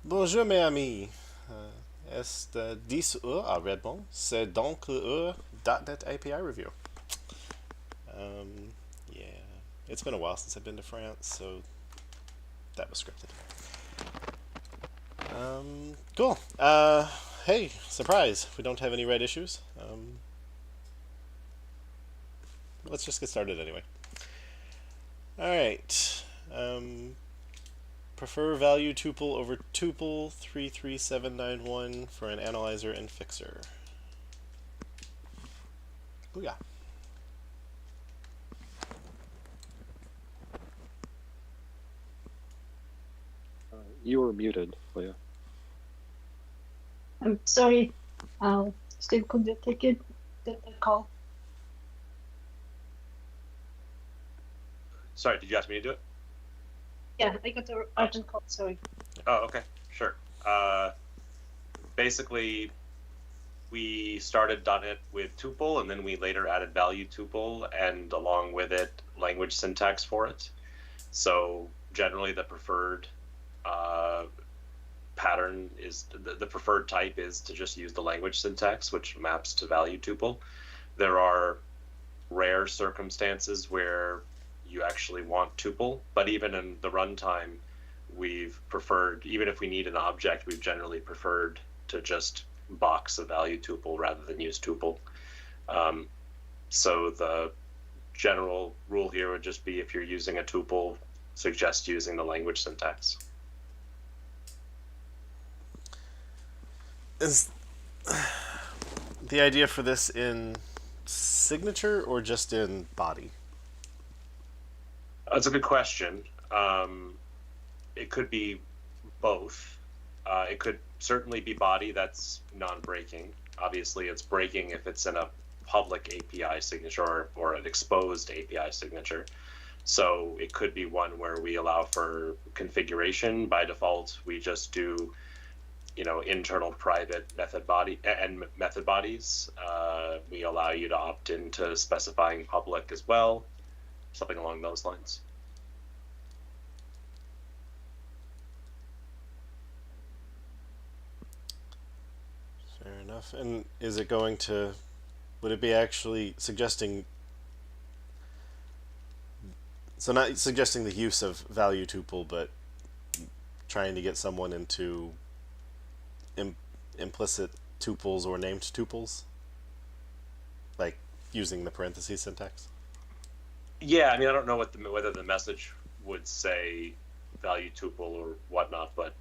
Bonjour mes amis. Este 10 à Redmond, c'est donc le .NET API review. Yeah, it's been a while since I've been to France, so that was scripted. Cool. Hey, surprise! We don't have any red issues. Let's just get started anyway. All right. Prefer value tuple over tuple 33791 for an analyzer and fixer. Booyah. You were muted, Leah. I'm sorry. Still couldn't take it. The call. Sorry, did you ask me to do it? Yeah, I got the urgent call. Sorry. Oh, okay, sure. Basically, we started .NET with tuple, and then we later added value tuple, and along with it, language syntax for it. So generally, the preferred pattern is the preferred type is to just use the language syntax, which maps to value tuple. There are rare circumstances where you actually want tuple, but even in the runtime, we've preferred, even if we need an object, we've generally preferred to just box a value tuple rather than use tuple. So the general rule here would just be if you're using a tuple, suggest using the language syntax. Is the idea for this in signature or just in body? That's a good question. It could be both. It could certainly be body that's non-breaking. Obviously, it's breaking if it's in a public API signature or an exposed API signature. So it could be one where we allow for configuration. By default, we just do, internal private method body and method bodies. We allow you to opt into specifying public as well, something along those lines. Fair enough. And is it going to, would it be actually suggesting, so not suggesting the use of value tuple, but trying to get someone into implicit tuples or named tuples? Like using the parentheses syntax? Yeah, I mean, I don't know whether the message would say value tuple or whatnot, but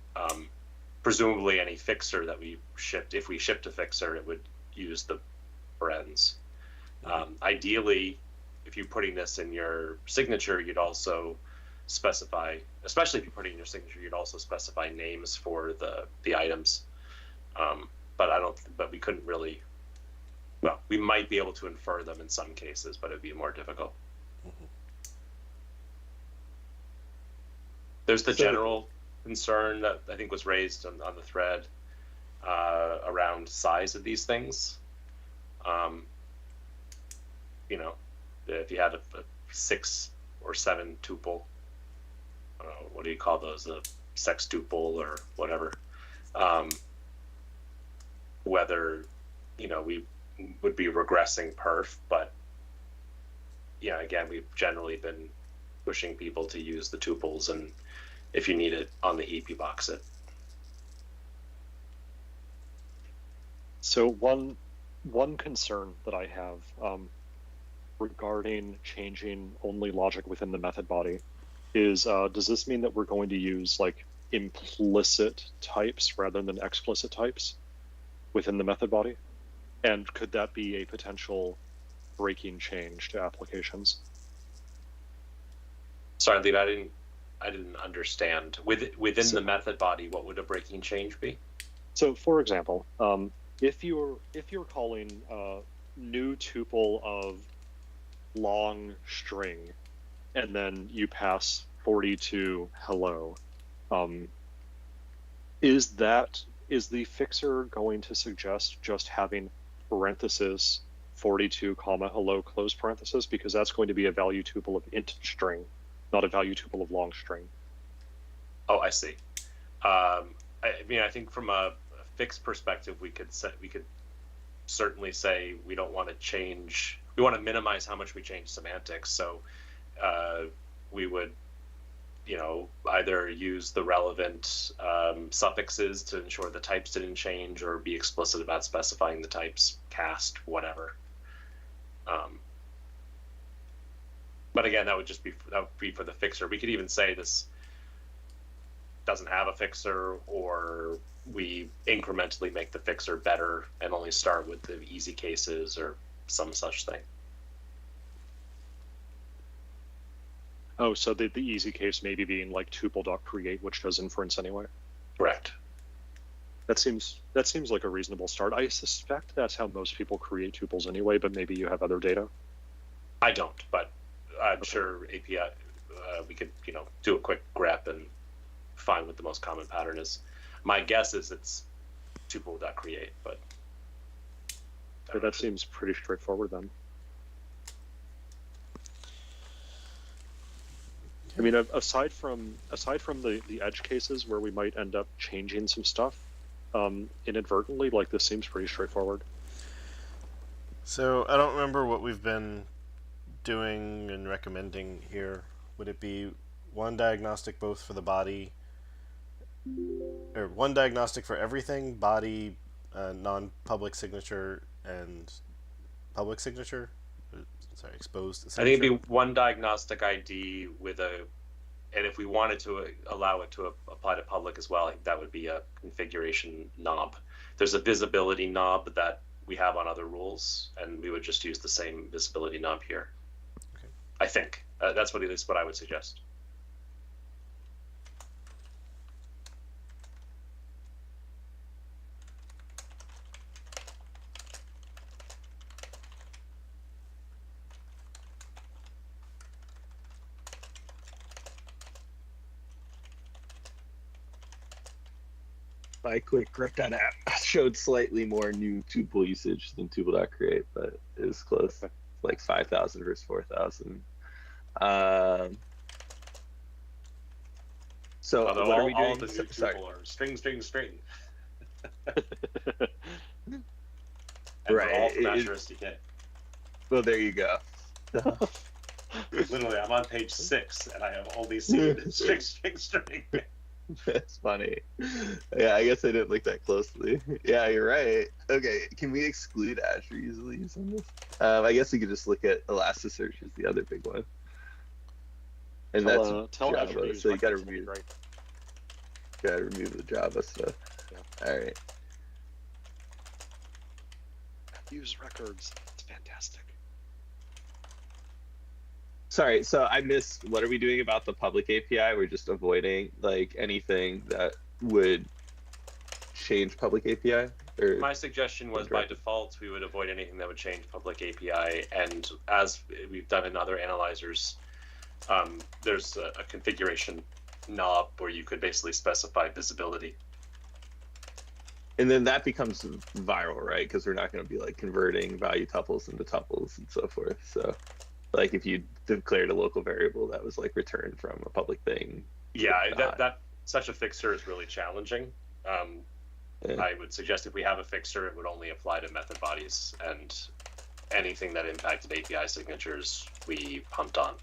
presumably any fixer that we shipped, if we shipped a fixer, it would use the parens. Ideally, if you're putting this in your signature, you'd also specify, especially if you put it in your signature, you'd also specify names for the items. But we couldn't really. Well, we might be able to infer them in some cases, but it'd be more difficult. There's the general concern that I think was raised on the thread around size of these things. If you had a 6 or 7 tuple, what do you call those? A sextuple or whatever. Whether we would be regressing perf, but again, we've generally been pushing people to use the tuples, and if you need it on the EP box it. So one concern that I have regarding changing only logic within the method body is, does this mean that we're going to use like implicit types rather than explicit types within the method body? And could that be a potential breaking change to applications? Sorry, Levi, I didn't understand. Within the method body, what would a breaking change be? So, for example, if you're calling new tuple of long string, and then you pass 42 hello, is the fixer going to suggest just having parenthesis 42 comma hello close parenthesis, because that's going to be a value tuple of int string, not a value tuple of long string? Oh, I see. I think from a fixed perspective, we could certainly say we don't want to change. We want to minimize how much we change semantics. So we would, either use the relevant suffixes to ensure the types didn't change, or be explicit about specifying the types, cast, whatever. But again, that would be for the fixer. We could even say this doesn't have a fixer, or we incrementally make the fixer better and only start with the easy cases or some such thing. Oh, so the easy case maybe being like tuple.create, which does inference anyway. Correct. That seems like a reasonable start. I suspect that's how most people create tuples anyway, but maybe you have other data. I don't, but I'm sure API, we could, do a quick grep and find what the most common pattern is. My guess is it's tuple.create, but that seems pretty straightforward then. I mean, aside from the edge cases where we might end up changing some stuff inadvertently, like, this seems pretty straightforward. So I don't remember what we've been doing and recommending here. Would it be one diagnostic both for the body, or one diagnostic for everything, body, non-public signature, and public signature? Sorry, exposed. I think it'd be one diagnostic ID with a, and if we wanted to allow it to apply to public as well, I think that would be a configuration knob. There's a visibility knob that we have on other rules, and we would just use the same visibility knob here. Okay. I think that's at least what I would suggest. My quick Krypton app showed slightly more new tuple usage than tuple.create, but it was close. Like 5,000 versus 4,000. So although what are we doing? All the new tuple are string. And right. all from Azure SDK. Well, there you go. Literally, I'm on page 6, and I have only seen string. That's funny. Yeah, I guess I didn't look that closely. Yeah, you're right. Okay, can we exclude Azure easily using this? I guess we could just look at Elasticsearch as the other big one. And tell that's Azure Java, to use so you gotta records, that'd be remove, great. the Java stuff. Yeah. All right. Use records. It's fantastic. Sorry, so I missed. What are we doing about the public API? We're just avoiding like anything that would change public API. Or My suggestion was by default we would avoid anything that would change public API, and as we've done in other analyzers, there's a configuration knob where you could basically specify visibility. and then that becomes viral, right? Because we're not going to be like converting value tuples into tuples and so forth. So, like if you declared a local variable that was like returned from a public thing. Yeah, that such a fixer is really challenging. Yeah. I would suggest if we have a fixer, it would only apply to method bodies, and anything that impacted API signatures, we pumped on.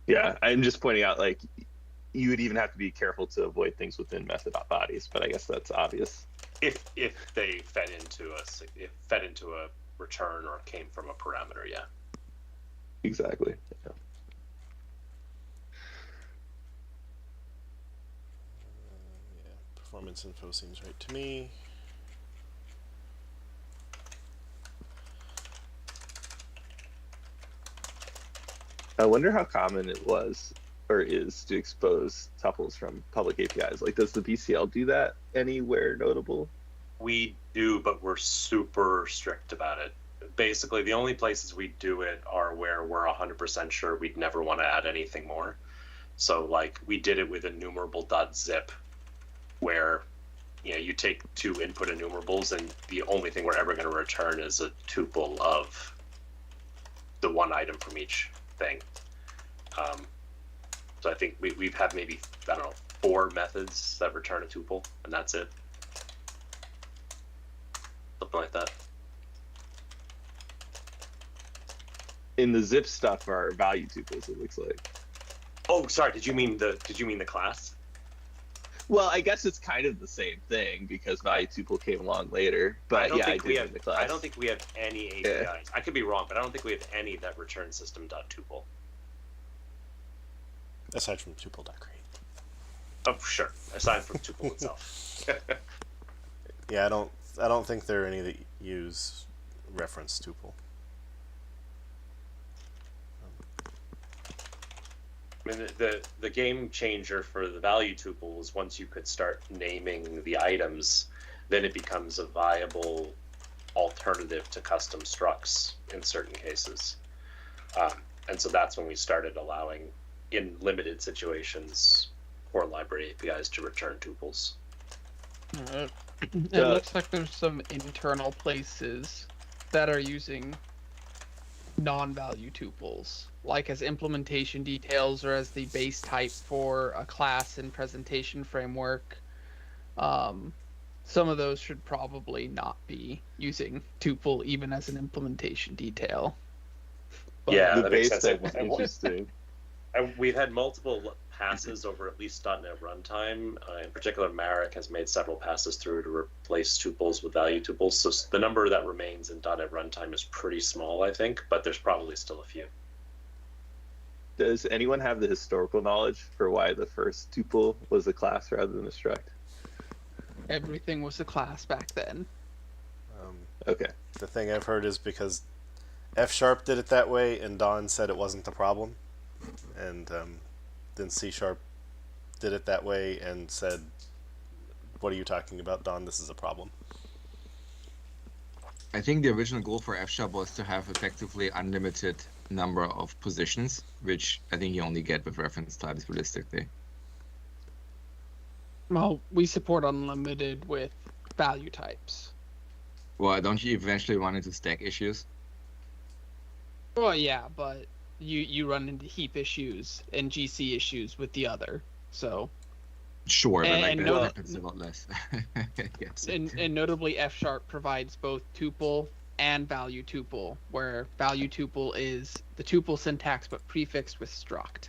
Yeah, I'm just pointing out like you would even have to be careful to avoid things within method bodies, but I guess that's obvious. If they fed into a return or came from a parameter, yeah. Exactly. Yeah. Yeah, performance info seems right to me. I wonder how common it was or is to expose tuples from public APIs. Like, does the BCL do that anywhere notable? We do, but we're super strict about it. Basically, the only places we do it are where we're 100% sure we'd never want to add anything more. So, like, we did it with enumerable.zip, where you take two input enumerables, and the only thing we're ever going to return is a tuple of the one item from each thing. So I think we've had maybe, 4 methods that return a tuple, and that's it. Something like that. In the zip stuff are value tuples, it looks like. Oh, sorry. Did you mean the class? Well, I guess it's kind of the same thing because value tuple came along later. But I did mean the class. I don't think we have any APIs. Yeah. I could be wrong, but I don't think we have any that return system.tuple. Aside from tuple.create. Oh, sure. Aside from tuple itself. Yeah, I don't think there are any that use reference tuple. I mean, the game changer for the value tuple was once you could start naming the items, then it becomes a viable alternative to custom structs in certain cases. And so that's when we started allowing, in limited situations, core library APIs to return tuples. It looks like there's some internal places that are using non-value tuples, like as implementation details or as the base type for a class in presentation framework. Some of those should probably not be using tuple even as an implementation detail. But yeah, the that base makes sense. type is interesting. We've had multiple passes over at least .NET Runtime. In particular, Marek has made several passes through to replace tuples with value tuples. So the number that remains in .NET Runtime is pretty small, I think, but there's probably still a few. Does anyone have the historical knowledge for why the first tuple was a class rather than a struct? Everything was a class back then. Okay. The thing I've heard is because F# did it that way, and Don said it wasn't the problem, and then C# did it that way and said, "What are you talking about, Don? This is a problem." I think the original goal for F# was to have effectively unlimited number of positions, which I think you only get with reference types realistically. Well, we support unlimited with value types. Well, don't you eventually run into stack issues? Well, yeah, but you run into heap issues and GC issues with the other. So Sure, but like And that no- happens a lot less. Yes. and notably F# provides both tuple and value tuple, where value tuple is the tuple syntax but prefixed with struct.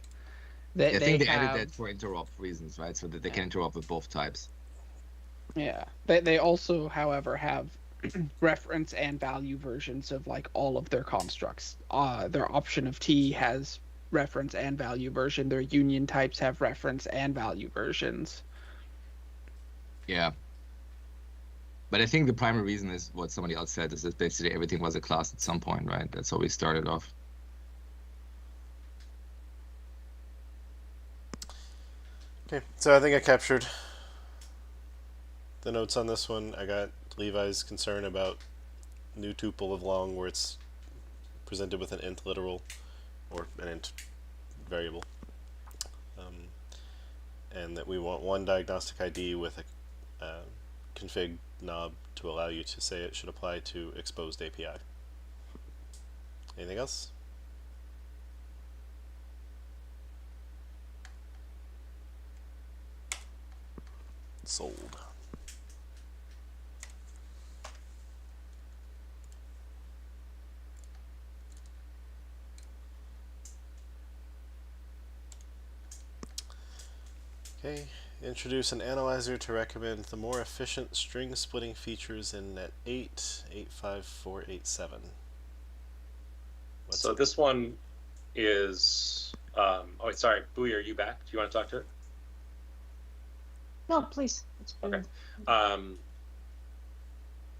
I think they have, added that for interop reasons, right? So that they can interop with both types. Yeah. They also, however, have reference and value versions of like all of their constructs. Their option of T has reference and value version. Their union types have reference and value versions. Yeah. But I think the primary reason is what somebody else said, is that basically everything was a class at some point, right? That's how we started off. Okay, so I think I captured the notes on this one. I got Levi's concern about new tuple of long where it's presented with an int literal or an int variable. And that we want one diagnostic ID with a config knob to allow you to say it should apply to exposed API. Anything else? Sold. Okay, introduce an analyzer to recommend the more efficient string splitting features in Net 8, 85487. So this one is, oh, wait, sorry, Booey, are you back? Do you want to talk to it? No, please. It's Okay. fine.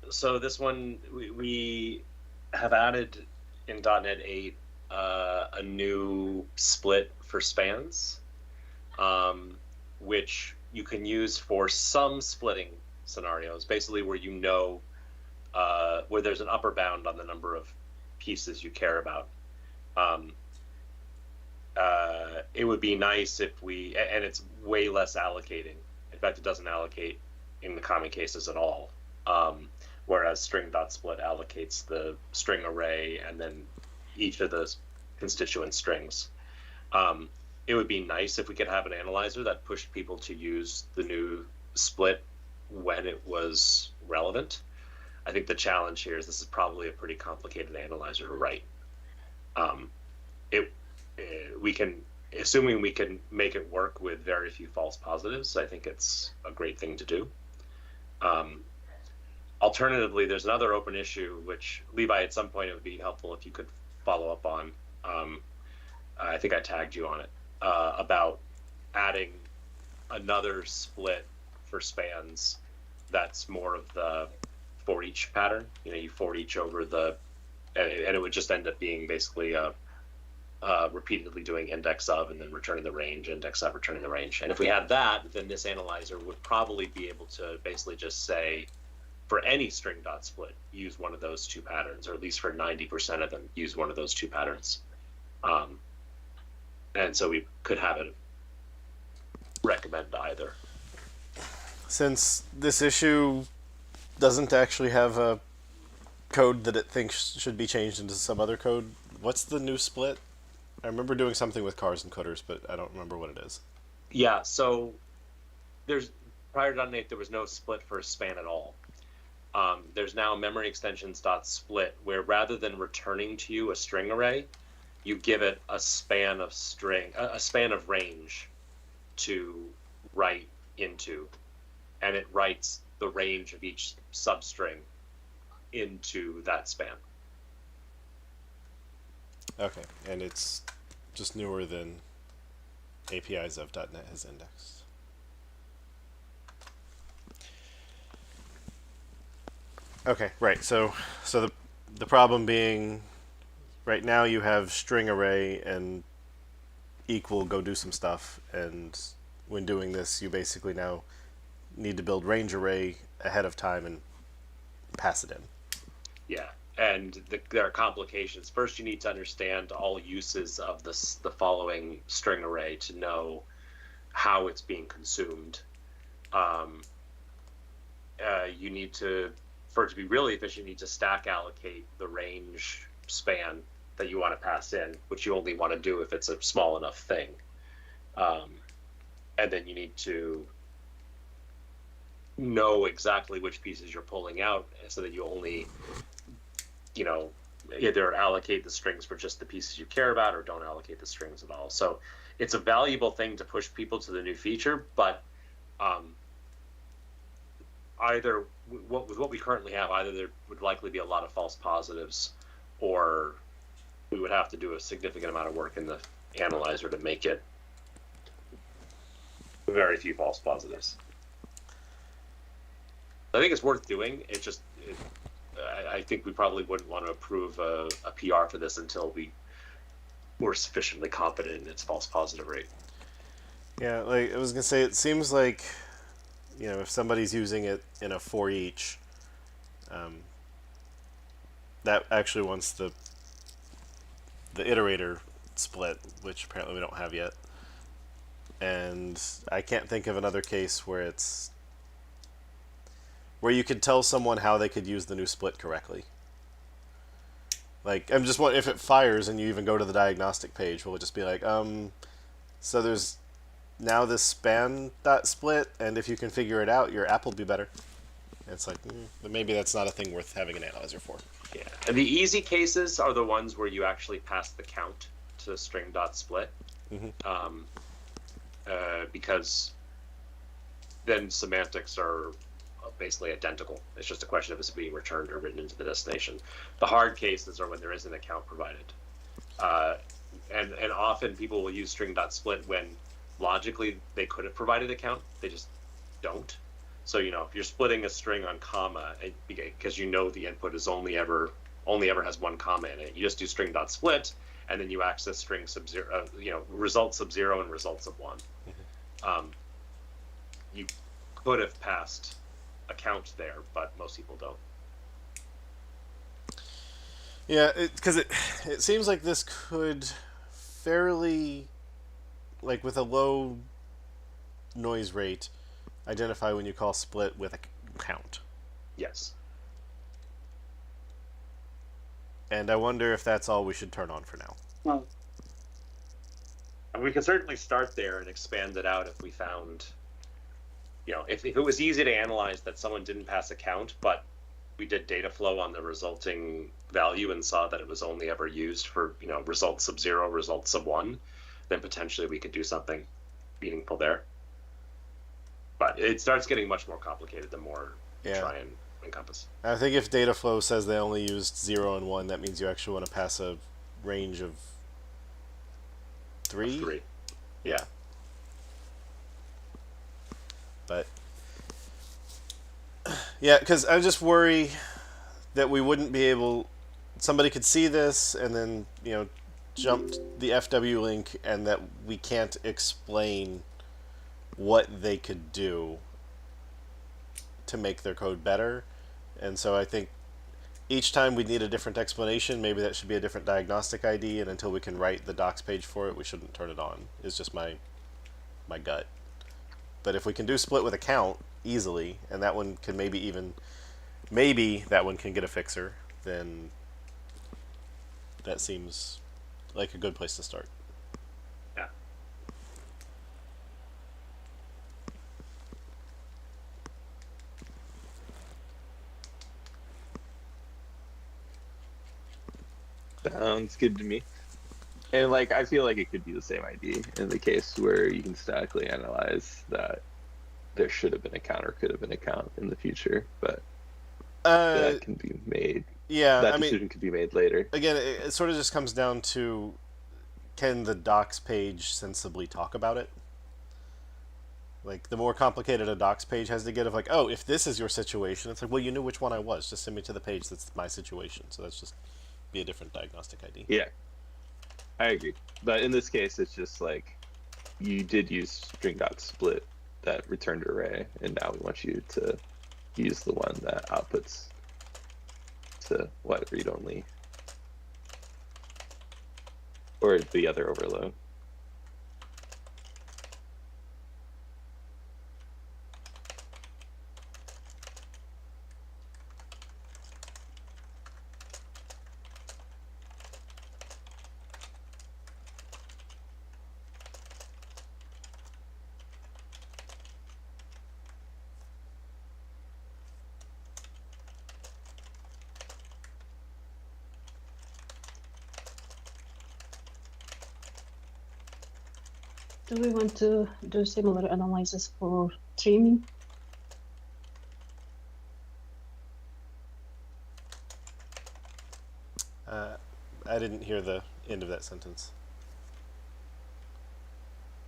So this one, we have added in .NET 8 a new split for spans, which you can use for some splitting scenarios, basically where you know where there's an upper bound on the number of pieces you care about. It would be nice if we, and it's way less allocating. In fact, it doesn't allocate in the common cases at all. Whereas string.split allocates the string array and then each of the constituent strings. It would be nice if we could have an analyzer that pushed people to use the new split when it was relevant. I think the challenge here is this is probably a pretty complicated analyzer to write. We can, assuming we can make it work with very few false positives, I think it's a great thing to do. Alternatively, there's another open issue, which Levi, at some point, it would be helpful if you could follow up on. I think I tagged you on it, about adding another split for spans that's more of the for each pattern. You know, you for each over the, and it would just end up being basically repeatedly doing index of and then returning the range, index of, returning the range. And if we had that, then this analyzer would probably be able to basically just say, for any string.split, use one of those two patterns, or at least for 90% of them, use one of those two patterns. And so we could have it recommend either. Since this issue doesn't actually have a code that it thinks should be changed into some other code, what's the new split? I remember doing something with cars and encoders, but I don't remember what it is. Yeah, so there's, prior to .NET, there was no split for a span at all. There's now memory extensions.split, where rather than returning to you a string array, you give it a span of string, a span of range, to write into, and it writes the range of each substring into that span. Okay, and it's just newer than APIs of .NET has indexed. Okay, right. So the problem being, right now you have string array and equal go do some stuff, and when doing this, you basically now need to build range array ahead of time and pass it in. Yeah, and there are complications. First, you need to understand all uses of the following string array to know how it's being consumed. You need to, for it to be really efficient, you need to stack allocate the range span that you want to pass in, which you only want to do if it's a small enough thing. And then you need to know exactly which pieces you're pulling out so that you only, either allocate the strings for just the pieces you care about or don't allocate the strings at all. So it's a valuable thing to push people to the new feature, but either with what we currently have, either there would likely be a lot of false positives, or we would have to do a significant amount of work in the analyzer to make it very few false positives. I think it's worth doing. I think we probably wouldn't want to approve a PR for this until we were sufficiently confident in its false positive rate. Yeah, like I was gonna say, it seems like, if somebody's using it in a for each, that actually wants the iterator split, which apparently we don't have yet. And I can't think of another case where you could tell someone how they could use the new split correctly. Like, I'm just wondering if it fires and you even go to the diagnostic page, will it just be like, so there's now this span dot split, and if you can figure it out, your app will be better. And it's like, but maybe that's not a thing worth having an analyzer for. Yeah, and the easy cases are the ones where you actually pass the count to string dot split, because then semantics are basically identical. It's just a question of it's being returned or written into the destination. The hard cases are when there isn't a count provided, and often people will use string dot split when logically they could have provided a count, they just don't. So if you're splitting a string on comma, because the input is only ever has one comma in it, you just do string dot split, and then you access string sub zero, result sub zero and result sub one. You could have passed a count there, but most people don't. Yeah, because it seems like this could fairly, like with a low noise rate, identify when you call split with a count. Yes. And I wonder if that's all we should turn on for now. Well, And we can certainly start there and expand it out if we found, if it was easy to analyze that someone didn't pass a count, but we did data flow on the resulting value and saw that it was only ever used for, result sub zero, result sub one, then potentially we could do something meaningful there. But it starts getting much more complicated the more you try and encompass. I think if data flow says they only used 0 and 1, that means you actually want to pass a range of 3? 3. Yeah. But yeah, because I just worry that we wouldn't be able. Somebody could see this and then jump the FW link, and that we can't explain what they could do to make their code better. And so I think each time we need a different explanation, maybe that should be a different diagnostic ID, and until we can write the docs page for it, we shouldn't turn it on. It's just my gut. But if we can do split with a count easily, and that one can maybe that one can get a fixer, then that seems like a good place to start. Yeah. Sounds good to me. And like, I feel like it could be the same ID in the case where you can statically analyze that there should have been a count or could have been a count in the future, but that can be made. Yeah, That I mean, decision could be made later. again, it sort of just comes down to, can the docs page sensibly talk about it? Like, the more complicated a docs page has to get of like, oh, if this is your situation, it's like, well, you knew which one I was. Just send me to the page that's my situation. So that's just be a different diagnostic ID. Yeah, I agree. But in this case, it's just like you did use string.split that returned array, and now we want you to use the one that outputs to what, read only, or the other overload. Do we want to do similar analysis for trimming? I didn't hear the end of that sentence.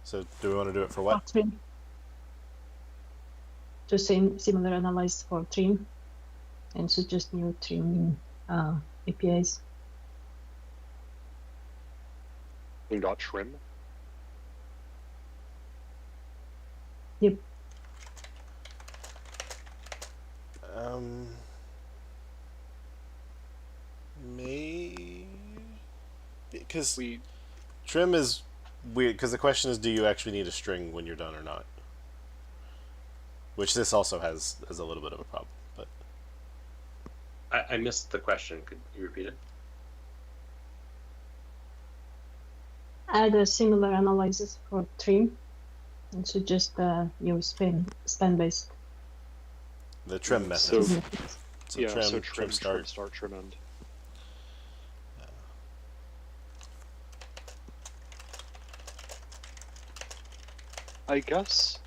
So do we want to do it for what? For trim. Do similar analysis for trim and suggest new trimming APIs. Trim. Yep. May because We trim is weird. Because the question is, do you actually need a string when you're done or not? Which this also has a little bit of a problem. But I missed the question. Could you repeat it? Add a similar analysis for trim and suggest new span-based. the trim method. So So yeah, trim, so trim start. trim end. I guess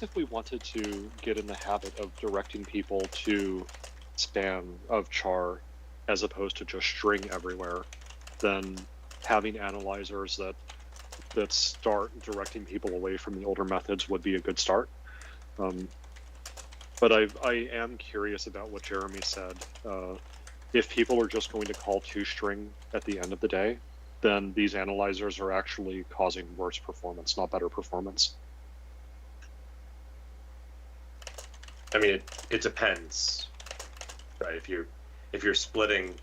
if we wanted to get in the habit of directing people to span of char as opposed to just string everywhere, then having analyzers that start directing people away from the older methods would be a good start. But I am curious about what Jeremy said. If people are just going to call toString at the end of the day, then these analyzers are actually causing worse performance, not better performance. I mean, it depends, right? If you're splitting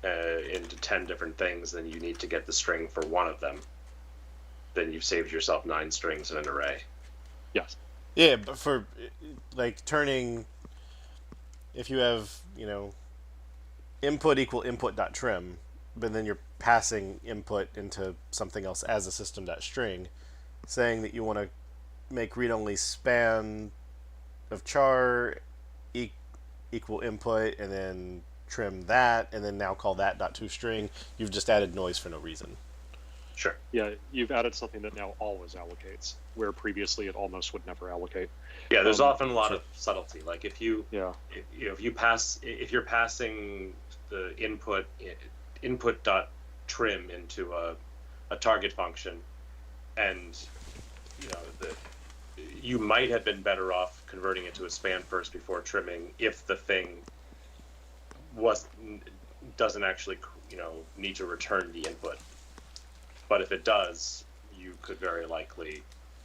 into 10 different things, then you need to get the string for one of them. Then you've saved yourself 9 strings in an array. Yes. Yeah, but for like turning, if you have input equal input dot trim, but then you're passing input into something else as a system.string, saying that you want to make read-only span of char equal input and then trim that and then now call that .toString, you've just added noise for no reason. Sure. Yeah, you've added something that now always allocates, where previously it almost would never allocate. Yeah, there's often a lot of subtlety. Like if you're passing the input dot trim into a target function, and you might have been better off converting it to a span first before trimming if the thing doesn't actually need to return the input. But if it does, you could very likely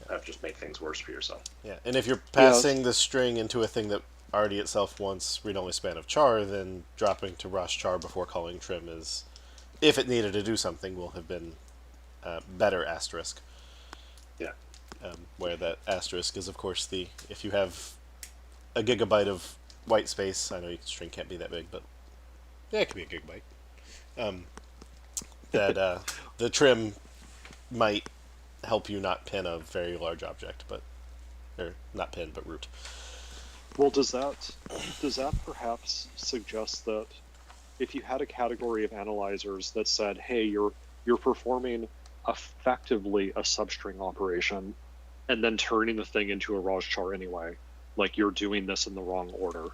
have just made things worse for yourself. Yeah, and if you're passing the string into a thing that already itself wants read-only span of char, then dropping to Rosh char before calling trim is, if it needed to do something, will have been better asterisk. Yeah. Where that asterisk is, of course, if you have a gigabyte of white space, I know string can't be that big, but yeah, it could be a gigabyte. That the trim might help you not pin a very large object, or not pin, but root. Well, does that perhaps suggest that if you had a category of analyzers that said, hey, you're performing effectively a substring operation and then turning the thing into a rajchar anyway, like you're doing this in the wrong order.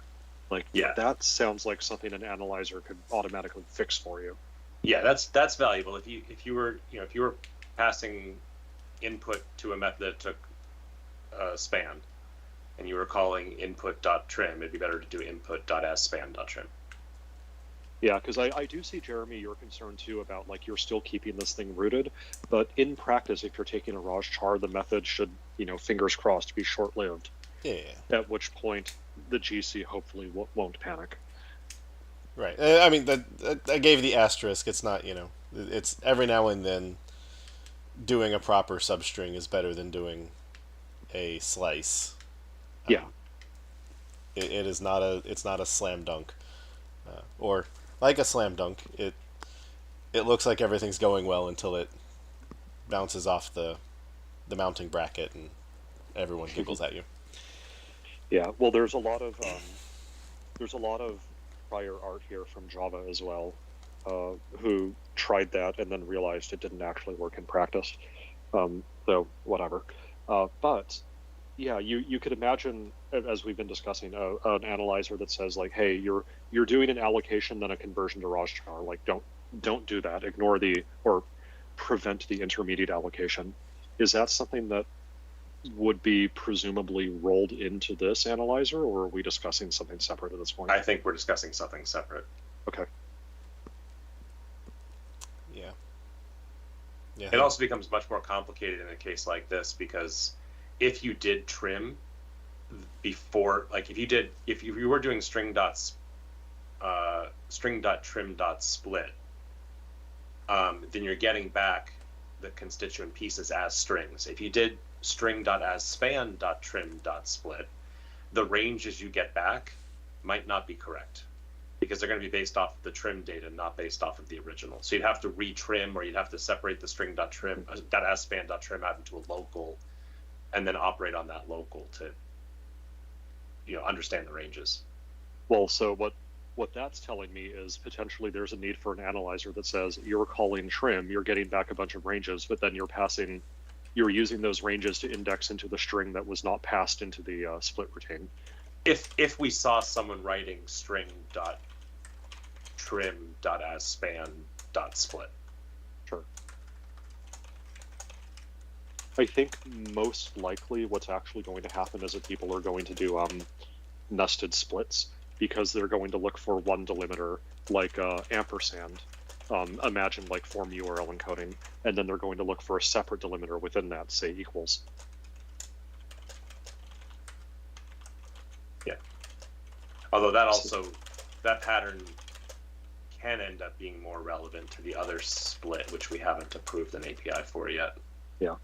Like, Yeah. that sounds like something an analyzer could automatically fix for you. Yeah, that's valuable. If you were passing input to a method that took span, and you were calling input.trim, it'd be better to do input.asSpan.trim. Yeah, because I do see, Jeremy, your concern too about like you're still keeping this thing rooted, but in practice, if you're taking a rajchar, the method should, fingers crossed, be short-lived. Yeah. At which point the GC hopefully won't panic. Right. I mean, I gave the asterisk. It's not, it's every now and then doing a proper substring is better than doing a slice. Yeah. It is not it's not a slam dunk, or like a slam dunk. It looks like everything's going well until it bounces off the mounting bracket and everyone giggles at you. Yeah. Well, there's a lot of prior art here from Java as well, who tried that and then realized it didn't actually work in practice. So whatever. But yeah, you could imagine, as we've been discussing, an analyzer that says like, hey, you're doing an allocation then a conversion to rajchar. Like, don't do that. Ignore or prevent the intermediate allocation. Is that something that would be presumably rolled into this analyzer, or are we discussing something separate at this point? I think we're discussing something separate. Okay. Yeah. Yeah. It also becomes much more complicated in a case like this, because if you did trim before, like if you were doing string.trim.split, then you're getting back the constituent pieces as strings. If you did string.asSpan.trim.split, the ranges you get back might not be correct, because they're going to be based off of the trim data, not based off of the original. So you'd have to retrim, or you'd have to separate the string.asSpan.trim out into a local, and then operate on that local to, understand the ranges. Well, so what that's telling me is potentially there's a need for an analyzer that says you're calling trim, you're getting back a bunch of ranges, but then you're using those ranges to index into the string that was not passed into the split routine. If we saw someone writing string.trim.asSpan.split. Sure. I think most likely what's actually going to happen is that people are going to do nested splits, because they're going to look for one delimiter like ampersand, imagine like form URL encoding, and then they're going to look for a separate delimiter within that, say equals. Yeah. Although that pattern can end up being more relevant to the other split, which we haven't approved an API for yet. Yeah.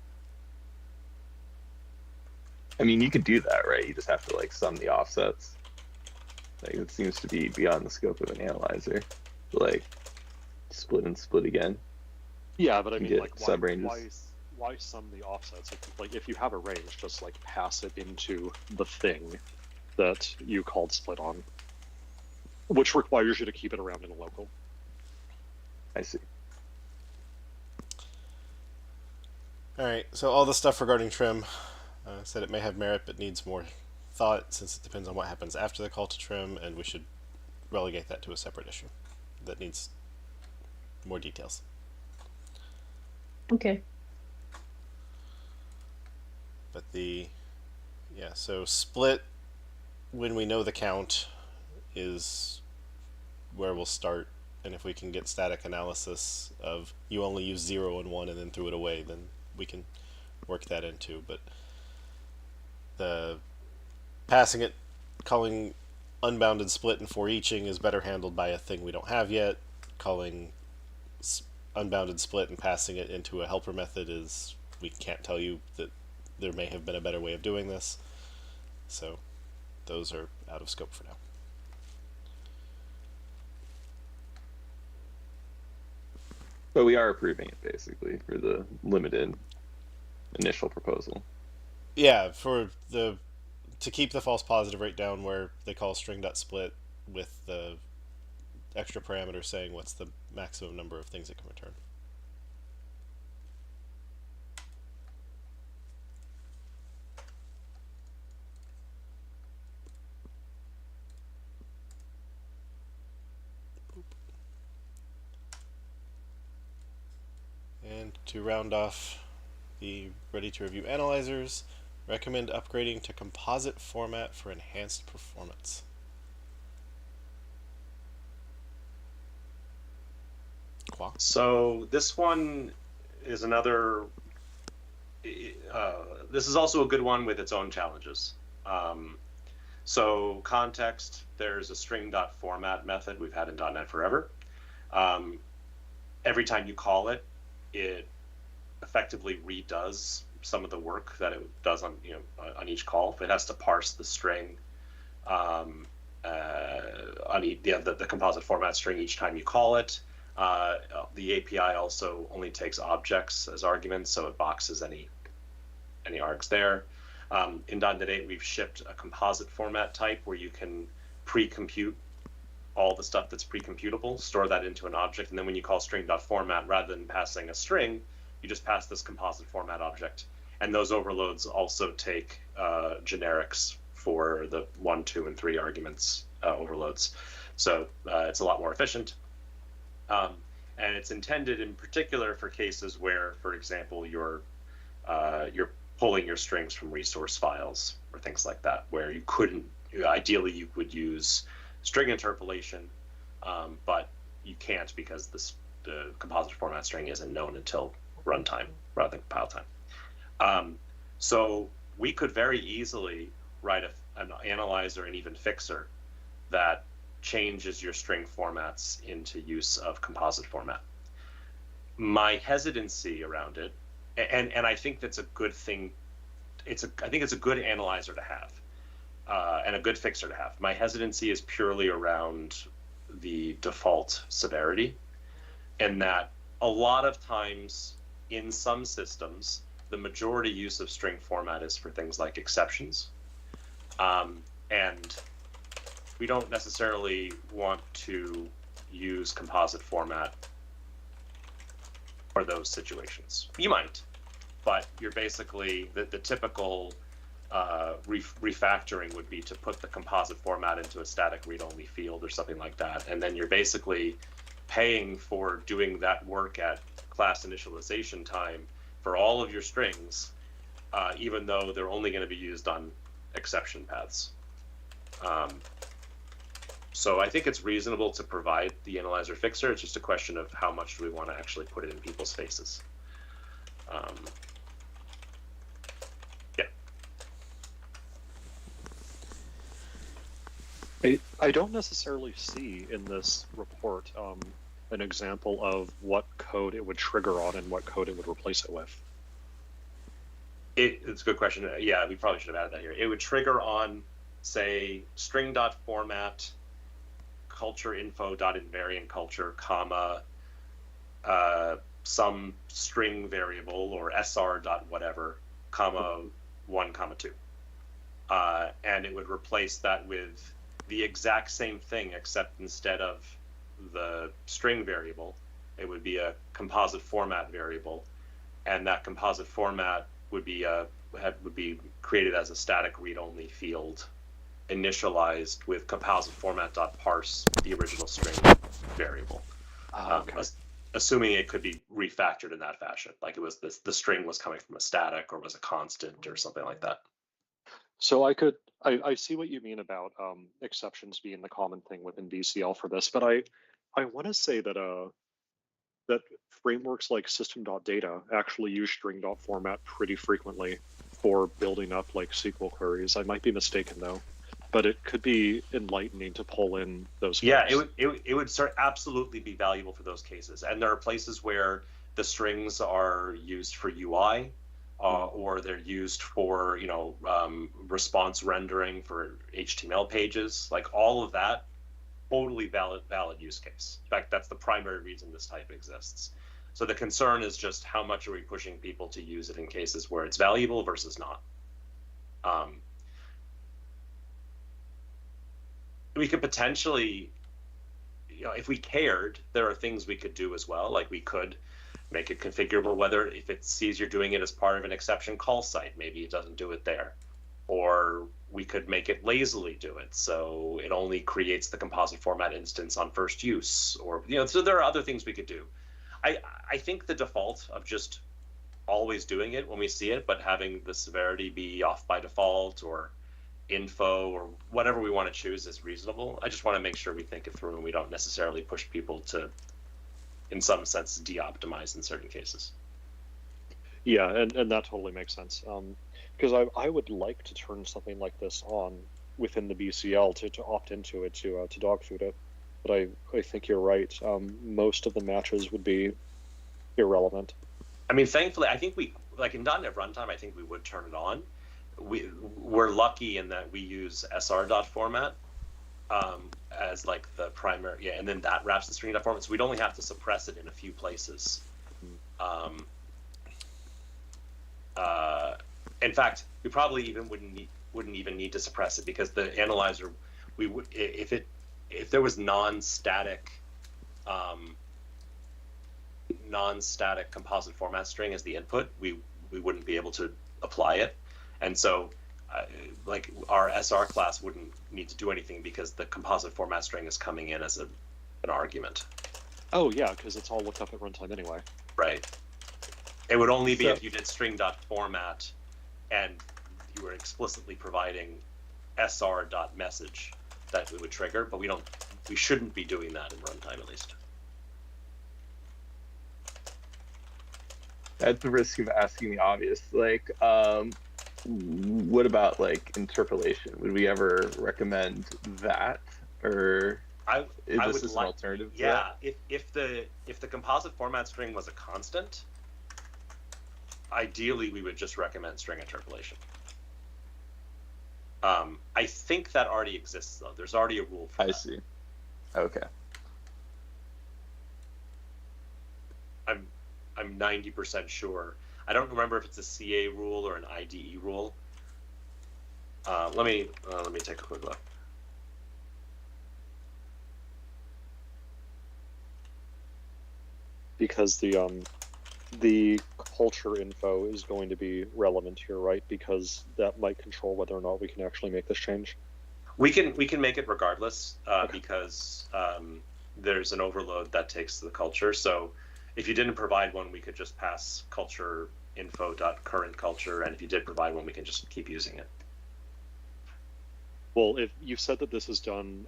I mean, you could do that, right? You just have to like sum the offsets. Like, it seems to be beyond the scope of an analyzer. Like, split and split again. Yeah, but I mean, get like, sub-ranges. why sum the offsets? If you have a range, just like pass it into the thing that you called split on, which requires you to keep it around in a local. I see. All right. So all the stuff regarding trim said it may have merit, but needs more thought, since it depends on what happens after the call to trim, and we should relegate that to a separate issue that needs more details. Okay. But so split, when we know the count, is where we'll start. And if we can get static analysis of you only use 0 and 1 and then threw it away, then we can work that into. But the passing it, calling unbounded split and for eaching is better handled by a thing we don't have yet. Calling unbounded split and passing it into a helper method is, we can't tell you that there may have been a better way of doing this. So those are out of scope for now. But we are approving it basically for the limited initial proposal. Yeah, to keep the false positive rate down where they call string.split with the extra parameter saying what's the maximum number of things it can return. And to round off the ready to review analyzers, recommend upgrading to composite format for enhanced performance. Qua? So this one is another. This is also a good one with its own challenges. So context, there's a string.format method we've had in .NET forever. Every time you call it, it effectively redoes some of the work that it does on on each call. It has to parse the string on the composite format string each time you call it. The API also only takes objects as arguments, so it boxes any args there. In .NET 8, we've shipped a composite format type where you can pre-compute all the stuff that's pre-computable, store that into an object, and then when you call string.format, rather than passing a string, you just pass this composite format object. And those overloads also take generics for the 1, 2, and 3 arguments overloads. So it's a lot more efficient. And it's intended in particular for cases where, for example, you're pulling your strings from resource files or things like that, where you couldn't, ideally you would use string interpolation, but you can't because the composite format string isn't known until runtime rather than compile time. So we could very easily write an analyzer and even fixer that changes your string formats into use of composite format. My hesitancy around it, and I think that's a good thing. I think it's a good analyzer to have, and a good fixer to have. My hesitancy is purely around the default severity, and that a lot of times in some systems, the majority use of string format is for things like exceptions, and we don't necessarily want to use composite format for those situations. You might, but you're basically, the typical refactoring would be to put the composite format into a static read-only field or something like that, and then you're basically paying for doing that work at class initialization time for all of your strings, even though they're only going to be used on exception paths. So I think it's reasonable to provide the analyzer fixer. It's just a question of how much do we want to actually put it in people's faces. Yeah. I don't necessarily see in this report an example of what code it would trigger on and what code it would replace it with. It's a good question. Yeah, we probably should have added that here. It would trigger on, say, string.format culture info.invariant culture, comma, some string variable or sr dot whatever, comma 1, comma 2. And it would replace that with the exact same thing, except instead of the string variable, it would be a composite format variable, and that composite format would be created as a static read-only field, initialized with composite format.parse the original string variable. Okay. Assuming it could be refactored in that fashion, like it was the string was coming from a static or was a constant or something like that. So I see what you mean about exceptions being the common thing within VCL for this, but I want to say that that frameworks like system.data actually use string.format pretty frequently for building up like SQL queries. I might be mistaken though, but it could be enlightening to pull in those. Yeah, it would absolutely be valuable for those cases. And there are places where the strings are used for UI, or they're used for response rendering for HTML pages. Like all of that, totally valid use case. In fact, that's the primary reason this type exists. So the concern is just how much are we pushing people to use it in cases where it's valuable versus not. We could potentially, if we cared, there are things we could do as well. Like we could make it configurable, whether if it sees you're doing it as part of an exception call site, maybe it doesn't do it there. Or we could make it lazily do it, so it only creates the composite format instance on first use, or so there are other things we could do. I think the default of just always doing it when we see it, but having the severity be off by default or info or whatever we want to choose is reasonable. I just want to make sure we think it through and we don't necessarily push people to, in some sense, de-optimize in certain cases. Yeah, and that totally makes sense. Because I would like to turn something like this on within the BCL to opt into it, to dog food it. But I think you're right. Most of the matches would be irrelevant. I mean, thankfully, I think we, like in .NET Runtime, I think we would turn it on. We're lucky in that we use sr.format as like the primary, and then that wraps the string.format, so we'd only have to suppress it in a few places. In fact, we probably even wouldn't even need to suppress it, because the analyzer, we would, if there was non-static composite format string as the input, we wouldn't be able to apply it, and so like our SR class wouldn't need to do anything because the composite format string is coming in as an argument. Oh yeah, because it's all looked up at runtime anyway. Right. It would only be if you did string.format and you were explicitly providing sr.message that we would trigger, but we shouldn't be doing that in runtime, at least. At the risk of asking the obvious, like, what about like interpolation? Would we ever recommend that, or is this just an alternative? Yeah, if the composite format string was a constant, ideally we would just recommend string interpolation. I think that already exists though. There's already a rule for that. I see. Okay. I'm 90% sure. I don't remember if it's a CA rule or an IDE rule. Let me take a quick look. Because the culture info is going to be relevant here, right? Because that might control whether or not we can actually make this change. We can make it regardless, Okay. because there's an overload that takes the culture. So if you didn't provide one, we could just pass culture info.current culture, and if you did provide one, we can just keep using it. Well, if you said that this is done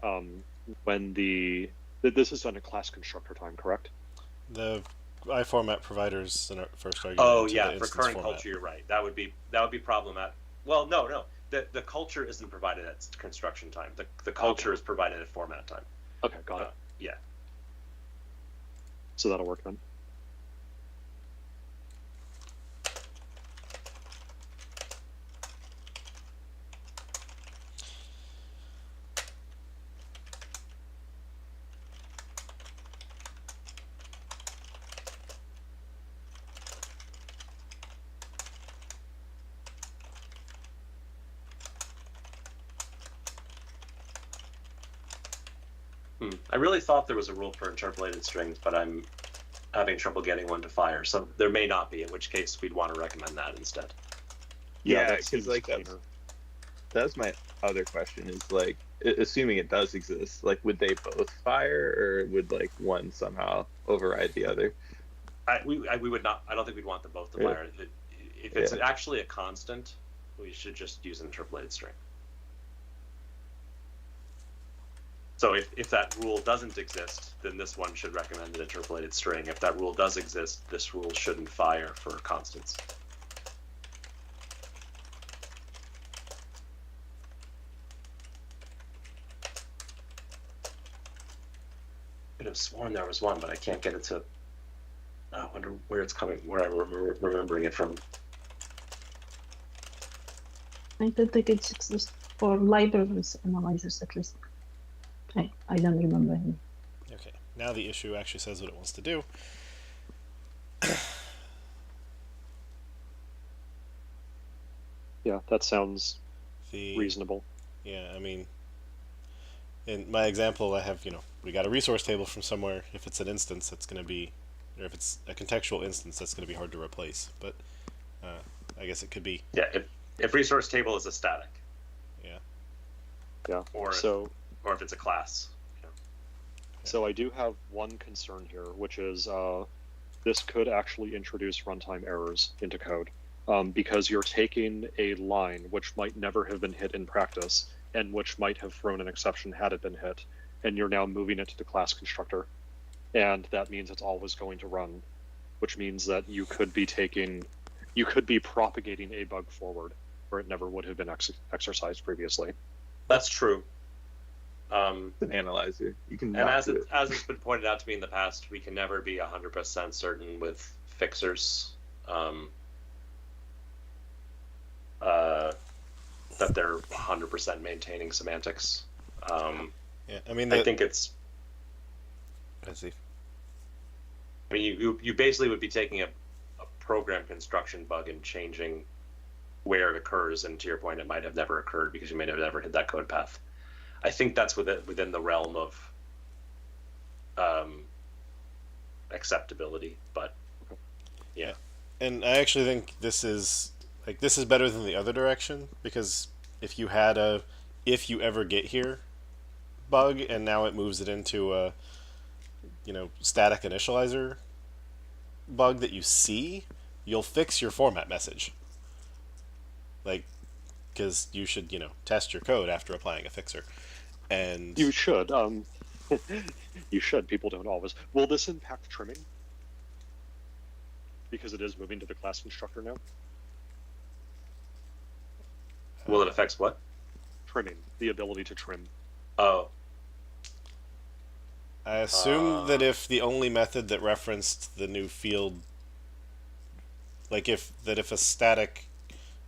when this is done in class constructor time, correct? The iFormat providers in our first argument. Oh to yeah, the for instance current format. culture, you're right. That would be problematic. Well, no. The culture isn't provided at construction time. The culture is provided at format time. Okay, got it. Yeah. So that'll work then. I really thought there was a rule for interpolated strings, but I'm having trouble getting one to fire. So there may not be, in which case we'd want to recommend that instead. Yeah, that because seems like cleaner. that's my other question is like, assuming it does exist, like would they both fire, or would like one somehow override the other? We would not. I don't think we'd want them both to Yeah. fire. If it's actually a constant, we should just use an interpolated string. So if that rule doesn't exist, then this one should recommend an interpolated string. If that rule does exist, this rule shouldn't fire for constants. I could have sworn there was one, but I can't get it to. I wonder where it's coming, where I'm remembering it from. I don't think it exists for libraries analyzers at least. I don't remember any. Okay, now the issue actually says what it wants to do. Yeah, that sounds The reasonable. Yeah, I mean, in my example, I have, we got a resource table from somewhere. If it's an instance, that's going to be, or if it's a contextual instance, that's going to be hard to replace. But I guess it could be. Yeah, if resource table is a static. Yeah. Yeah. Or if it's a class. So I do have one concern here, which is this could actually introduce runtime errors into code because you're taking a line which might never have been hit in practice and which might have thrown an exception had it been hit, and you're now moving it to the class constructor. And that means it's always going to run, which means that you could be propagating a bug forward where it never would have been exercised previously. That's true. An analyzer. You can. And as it's been pointed out to me in the past, we can never be 100% certain with fixers that they're 100% maintaining semantics. Yeah, I mean, I think it's. I see. I mean, you basically would be taking a program construction bug and changing where it occurs, and to your point, it might have never occurred because you may have never hit that code path. I think that's within the realm of acceptability, but yeah. And I actually think this is better than the other direction, because if you had a "if you ever get here" bug and now it moves it into a static initializer bug that you see, you'll fix your format message. Because you should test your code after applying a fixer. And you should. You should. People don't always. Will this impact trimming? Because it is moving to the class constructor now. Will it affect what? Trimming, the ability to trim. Oh. I assume that if the only method that referenced the new field, if a static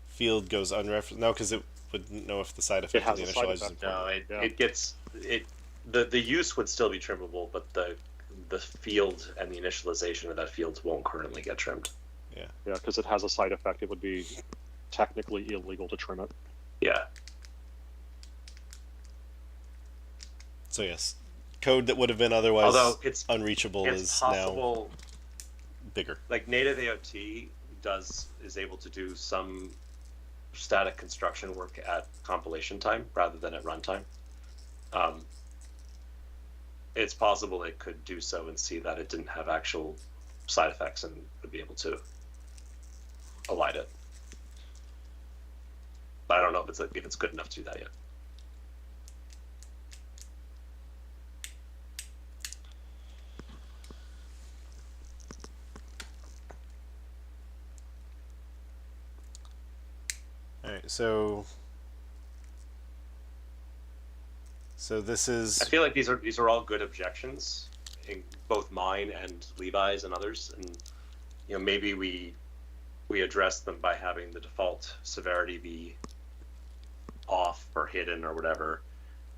field goes unreferenced, no, because it wouldn't know if the side effect of the initializer is important. No, it gets it. The use would still be trimmable, but the field and the initialization of that field won't currently get trimmed. Yeah, because it has a side effect. It would be technically illegal to trim it. Yeah. So yes, code that would have been otherwise it's unreachable is possible, now bigger. Like native AOT is able to do some static construction work at compilation time rather than at runtime. It's possible it could do so and see that it didn't have actual side effects and would be able to elide it. But I don't know if it's good enough to do that yet. All right, so this is. I feel like these are all good objections, in both mine and Levi's and others, and maybe we address them by having the default severity be off or hidden or whatever,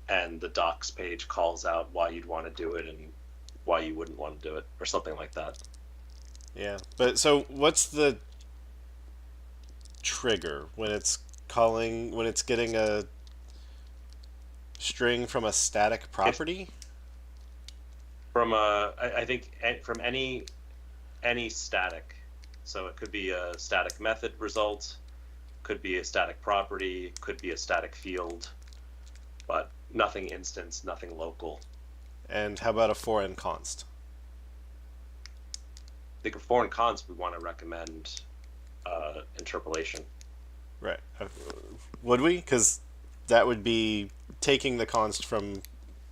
and the docs page calls out why you'd want to do it and why you wouldn't want to do it, or something like that. Yeah, but so what's the trigger when it's getting a string from a static property? I think from any static. So it could be a static method result, could be a static property, could be a static field, but nothing instance, nothing local. And how about a foreign const? I think for foreign const we want to recommend interpolation. Right. Would we? Because that would be taking the const from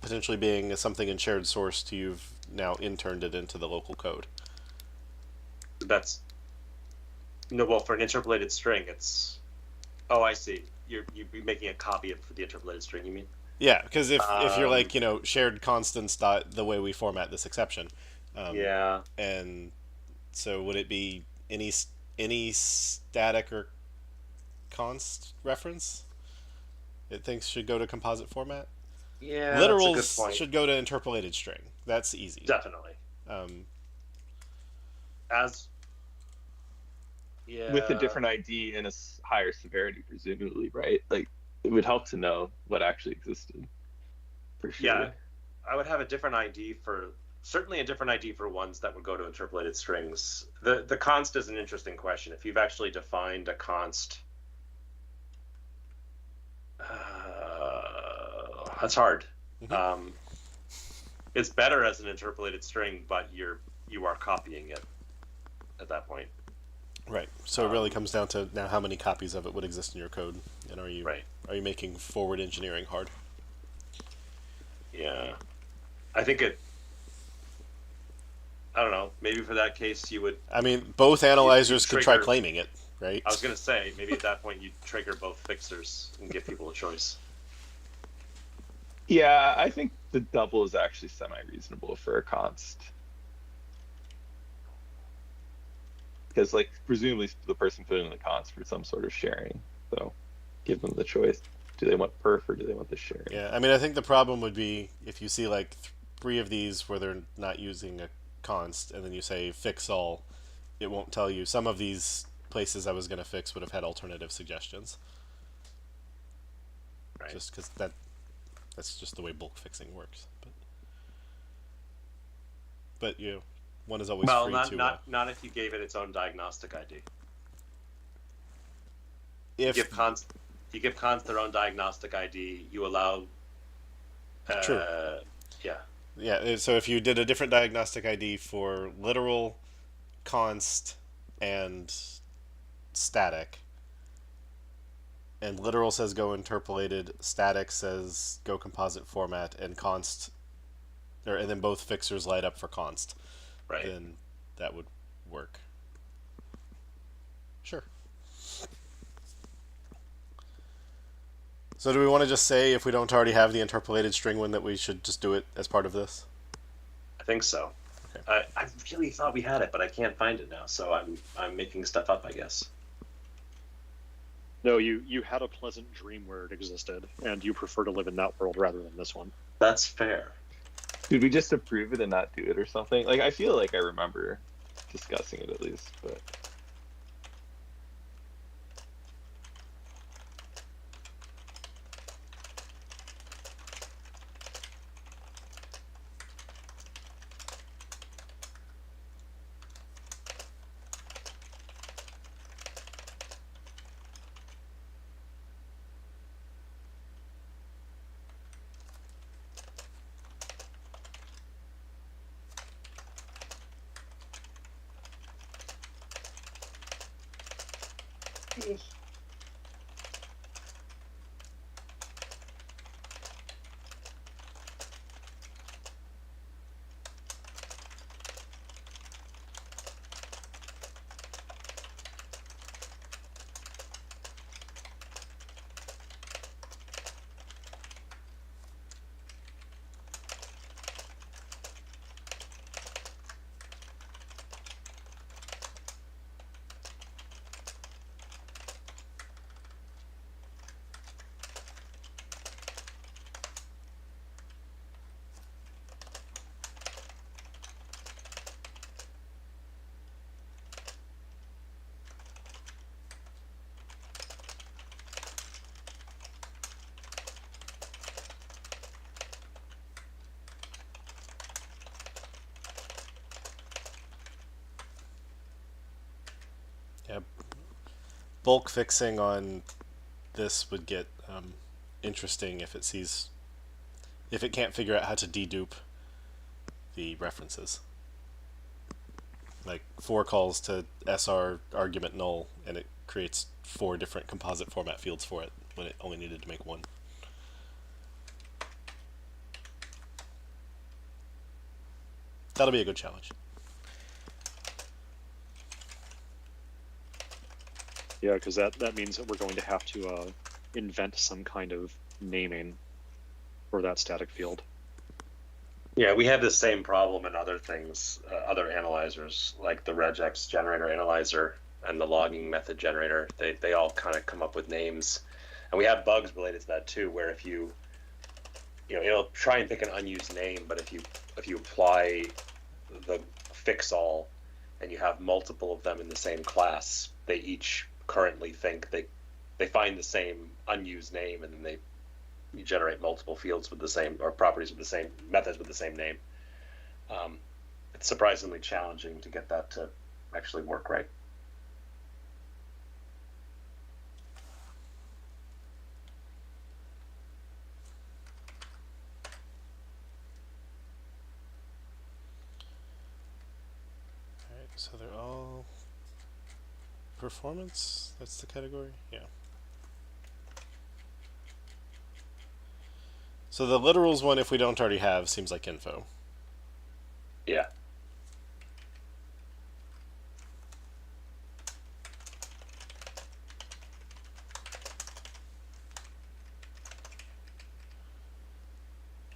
potentially being something in shared source to you've now interned it into the local code. That's well, for an interpolated string, it's. Oh, I see. You'd be making a copy for the interpolated string. You mean? Yeah, because if you're like shared constants dot the way we format this exception. Yeah. And so would it be any static or const reference it thinks should go to composite format? Yeah. Literals that's a good point. should go to interpolated string. That's easy. Definitely. Yeah. With a different ID and a higher severity, presumably, right? Like, it would help to know what actually existed. for sure. Yeah, I would have a different ID for certainly a different ID for ones that would go to interpolated strings. The const is an interesting question. If you've actually defined a const, that's hard. Mm-hmm. It's better as an interpolated string, but you are copying it at that point. Right. So it really comes down to now how many copies of it would exist in your code, and are you making forward engineering hard? Yeah, I think it. I don't know. Maybe for that case, you would. I mean, both analyzers could try trigger- claiming it, right? I was gonna say maybe at that point you trigger both fixers and give people a choice. Yeah, I think the double is actually semi-reasonable for a const. Because, like, presumably the person put in the const for some sort of sharing. So give them the choice. Do they want perf or do they want the sharing? Yeah, I mean, I think the problem would be if you see like 3 of these where they're not using a const, and then you say fix all, it won't tell you. Some of these places I was going to fix would have had alternative suggestions. Right. Just because that's just the way bulk fixing works. But you know, one is always Well, free to. not if you gave it its own diagnostic ID. If You give const their own diagnostic ID. You allow. True. Yeah. Yeah, so if you did a different diagnostic ID for literal, const, and static, and literal says go interpolated, static says go composite format, and and then both fixers light up for const, Right. then that would work. Sure. So do we want to just say, if we don't already have the interpolated string one, that we should just do it as part of this? I think so. Okay. I really thought we had it, but I can't find it now. So I'm making stuff up, I guess. No, you had a pleasant dream where it existed, and you prefer to live in that world rather than this one. That's fair. Did we just approve it and not do it or something? Like, I feel like I remember discussing it at least, but. Yeah. Bulk fixing on this would get interesting if it can't figure out how to dedupe the references. Like 4 calls to SR argument null, and it creates 4 different composite format fields for it when it only needed to make 1. That'll be a good challenge. Yeah, because that means that we're going to have to invent some kind of naming for that static field. Yeah, we have the same problem in other things, other analyzers, like the regex generator analyzer and the logging method generator. They all kind of come up with names. And we have bugs related to that too, where if it'll try and pick an unused name, but if you apply the fix all and you have multiple of them in the same class, they each currently think they find the same unused name, and then you generate multiple fields with the same, or properties with the same, methods with the same name. It's surprisingly challenging to get that to actually work right. Alright, so they're all performance? That's the category? Yeah. So the literals one, if we don't already have, seems like info. Yeah.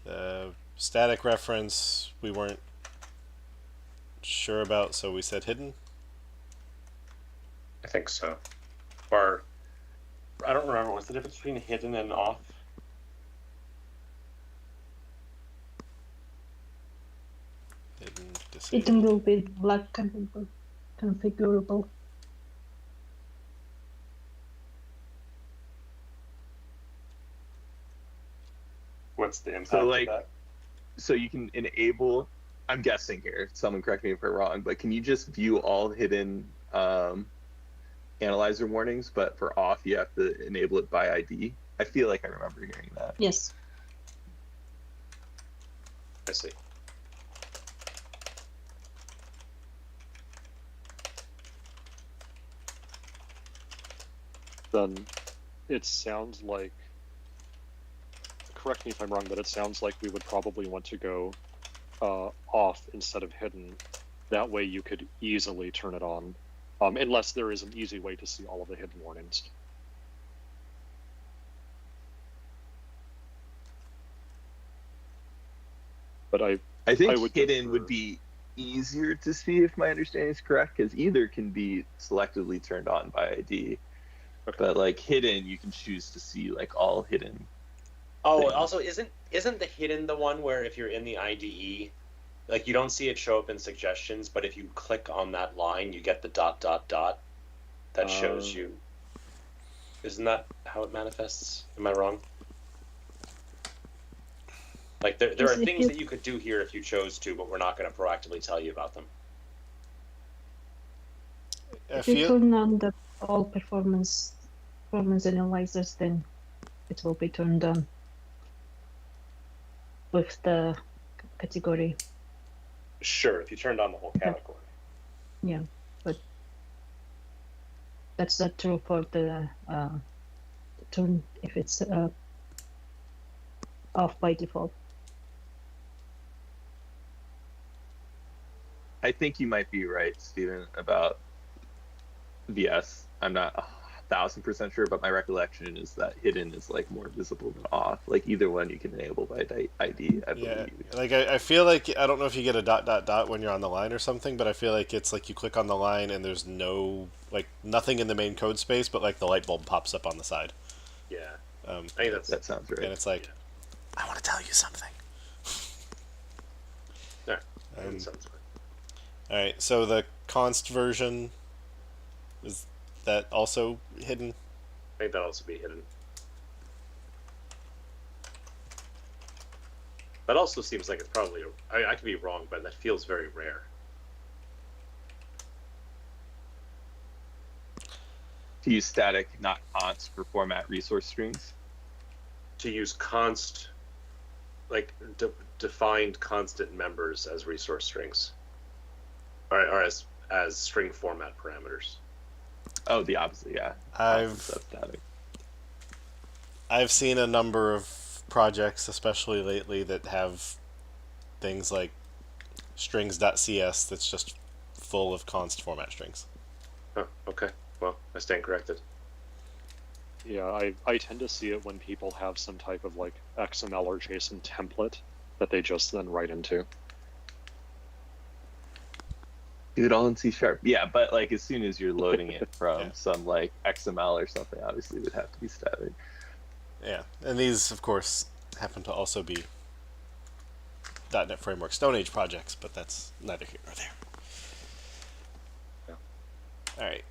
The static reference we weren't sure about, so we said hidden. I think so. Or I don't remember. What's the difference between hidden and off? Hidden, disabled. Hidden will be black configurable. What's the impact So like, of that? so you can enable. I'm guessing here. Someone correct me if I'm wrong, but can you just view all hidden analyzer warnings? But for off, you have to enable it by ID. I feel like I remember hearing that. Yes. I see. Then it sounds like, correct me if I'm wrong, but it sounds like we would probably want to go off instead of hidden. That way you could easily turn it on, unless there is an easy way to see all of the hidden warnings. But I think I would hidden prefer- would be easier to see if my understanding is correct, because either can be selectively turned on by ID, Okay. but like hidden, you can choose to see like all hidden. Oh, things. also, isn't the hidden the one where if you're in the IDE, like you don't see it show up in suggestions, but if you click on that line, you get the ... that shows you. Isn't that how it manifests? Am I wrong? Like there are Yes, if things you- that you could do here if you chose to, but we're not going to proactively tell you about them. I If you feel turn on the all performance analyzers, then it will be turned on with the category. Sure, if you turned on the whole category. Yeah, but that's not true for the turn if it's off by default. I think you might be right, Stephen, about VS. I'm not 1,000% sure, but my recollection is that hidden is like more visible than off. Like either one you can enable by ID, I yeah, believe. like I feel like I don't know if you get a ... when you're on the line or something, but I feel like it's like you click on the line and there's no like nothing in the main code space, but like the light bulb pops up on the side. Yeah, I think that's That sounds right. And it's like, I want to tell you something. yeah. I think that sounds right. All right, so the const version, is that also hidden? I think that'll also be hidden. That also seems like it's probably. I could be wrong, but that feels very rare. To use static, not const, for format resource strings. To use const, like defined constant members as resource strings, or as string format parameters. Oh, the opposite, yeah. I've seen a number of projects, especially lately, that have things like strings.cs that's just full of const format strings. Oh, okay. Well, I stand corrected. Yeah, I tend to see it when people have some type of like XML or JSON template that they just then write into. Do it all in C#. Yeah, but like as soon as you're loading it from Yeah. some like XML or something, obviously it would have to be static. Yeah, and these, of course, happen to also be .NET Framework Stone Age projects, but that's neither here nor there. Yeah. All right.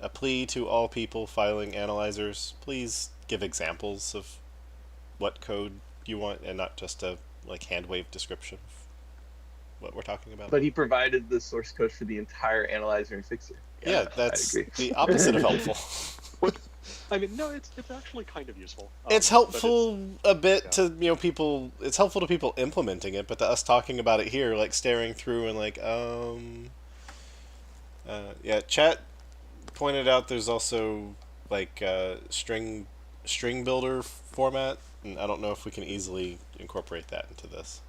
a plea to all people filing analyzers. Please give examples of what code you want, and not just a hand wave description of what we're talking about. But he provided the source code for the entire analyzer and fixer. Yeah, I that's agree. the opposite of helpful. I mean, no, it's actually kind of useful. It's but helpful a bit yeah. to people. It's helpful to people implementing it, but to us talking about it here, staring through and yeah. Chat pointed out there's also string builder format, and I don't know if we can easily incorporate that into this.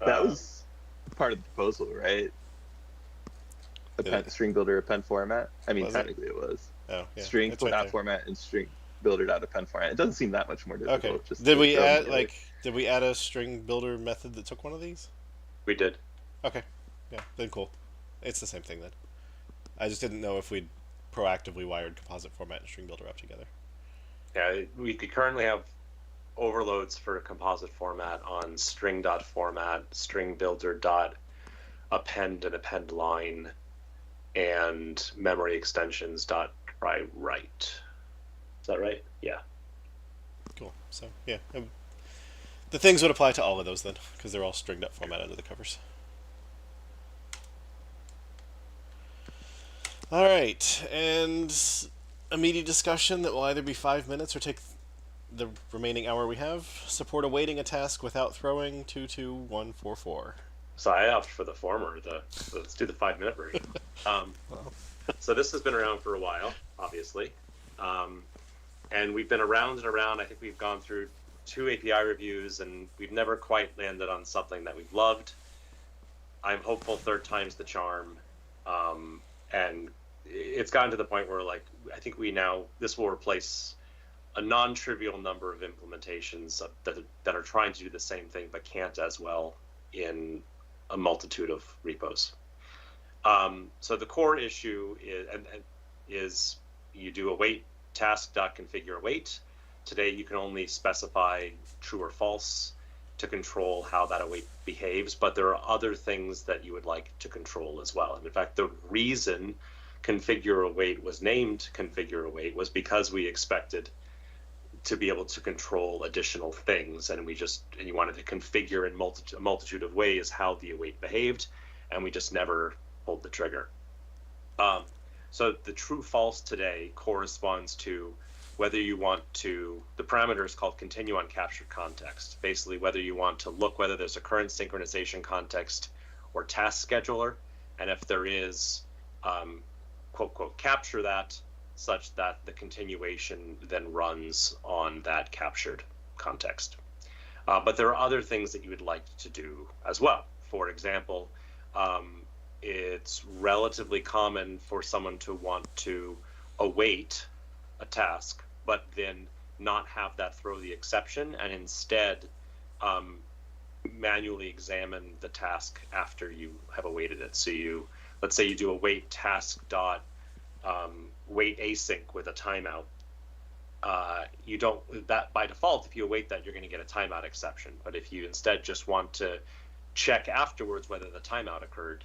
That was part of the proposal, right? String builder append format. I mean, technically it was. Oh, yeah. String It's right format and string builder append format. It doesn't seem that much more difficult. Okay. Just Did we add did we add a string builder method that took one of these? We did. Okay. Yeah. Then cool. It's the same thing then. I just didn't know if we'd proactively wired composite format and string builder up together. Yeah, we could currently have overloads for composite format on string.format, string builder.append and append line, and memory extensions dot try write. Is that right? Yeah. Cool. So yeah, the things would apply to all of those then, because they're all stringed up format under the covers. All right, and immediate discussion that will either be 5 minutes or take the remaining hour we have. Support awaiting a task without throwing 22144. So I opted for the former. Let's do the 5-minute version. So this has been around for a while, obviously, and we've been around and around. I think we've gone through 2 API reviews, and we've never quite landed on something that we've loved. I'm hopeful third time's the charm, and it's gotten to the point where I think this will replace a non-trivial number of implementations that are trying to do the same thing but can't as well in a multitude of repos. So the core issue is you do await task.configure await. Today you can only specify true or false to control how that await behaves, but there are other things that you would like to control as well. And in fact, the reason configure await was named configure await was because we expected to be able to control additional things, and you wanted to configure in a multitude of ways how the await behaved, and we just never pulled the trigger. So the true false today corresponds to whether you want to, the parameter is called continue on captured context, basically whether you want to look whether there's a current synchronization context or task scheduler, and if there is, quote, quote, capture that such that the continuation then runs on that captured context. But there are other things that you would like to do as well. For example, it's relatively common for someone to want to await a task, but then not have that throw the exception, and instead manually examine the task after you have awaited it. So let's say you do await task dot wait async with a timeout. You don't, that by default, if you await that, you're going to get a timeout exception. But if you instead just want to check afterwards whether the timeout occurred,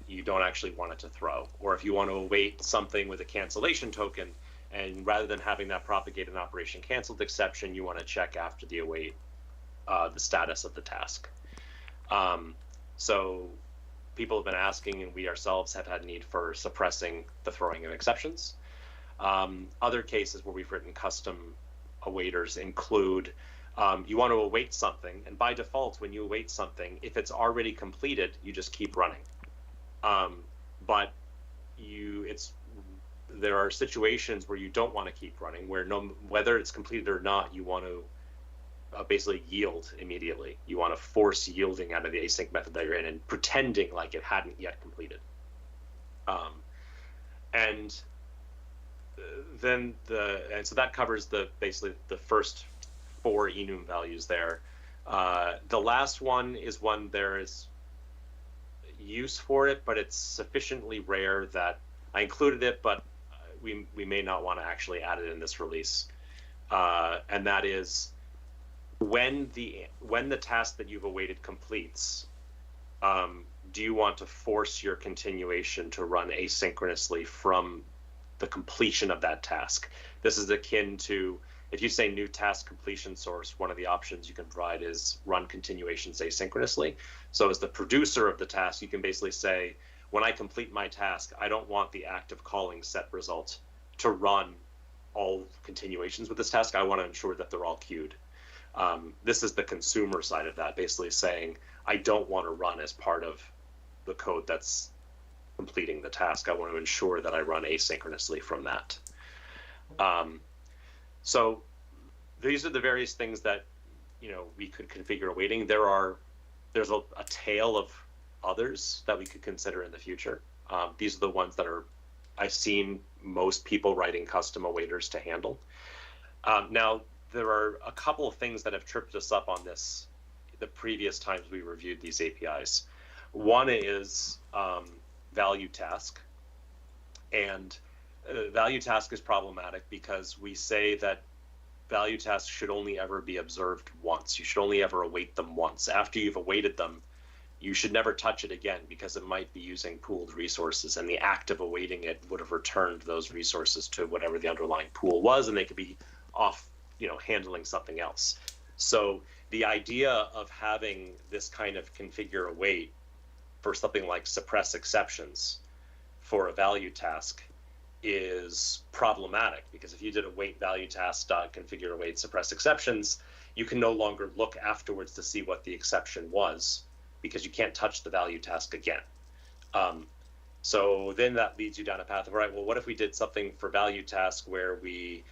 you don't actually want it to throw. Or if you want to await something with a cancellation token, and rather than having that propagate an operation canceled exception, you want to check after the await the status of the task. So people have been asking, and we ourselves have had need for suppressing the throwing of exceptions. Other cases where we've written custom awaiters include you want to await something, and by default, when you await something, if it's already completed, you just keep running. But there are situations where you don't want to keep running, where whether it's completed or not, you want to basically yield immediately. You want to force yielding out of the async method that you're in and pretending like it hadn't yet completed. And so that covers basically the first 4 enum values there. The last one is one there is use for it, but it's sufficiently rare that I included it, but we may not want to actually add it in this release. And that is when the task that you've awaited completes, do you want to force your continuation to run asynchronously from the completion of that task? This is akin to, if you say new task completion source, one of the options you can provide is run continuations asynchronously. So as the producer of the task, you can basically say, when I complete my task, I don't want the act of calling set result to run all continuations with this task. I want to ensure that they're all queued. This is the consumer side of that, basically saying, I don't want to run as part of the code that's completing the task. I want to ensure that I run asynchronously from that. So these are the various things that, you know, we could configure awaiting. There's a tail of others that we could consider in the future. These are the ones that I've seen most people writing custom awaiters to handle. Now, there are a couple of things that have tripped us up on this the previous times we reviewed these APIs. One is value task. And value task is problematic because we say that value tasks should only ever be observed once. You should only ever await them once. After you've awaited them, you should never touch it again because it might be using pooled resources, and the act of awaiting it would have returned those resources to whatever the underlying pool was, and they could be off, you know, handling something else. So the idea of having this kind of configure await for something like suppress exceptions for a value task is problematic, because if you did await value task configure await suppress exceptions, you can no longer look afterwards to see what the exception was, because you can't touch the value task again. So then that leads you down a path of, all right, well, what if we did something for value task where we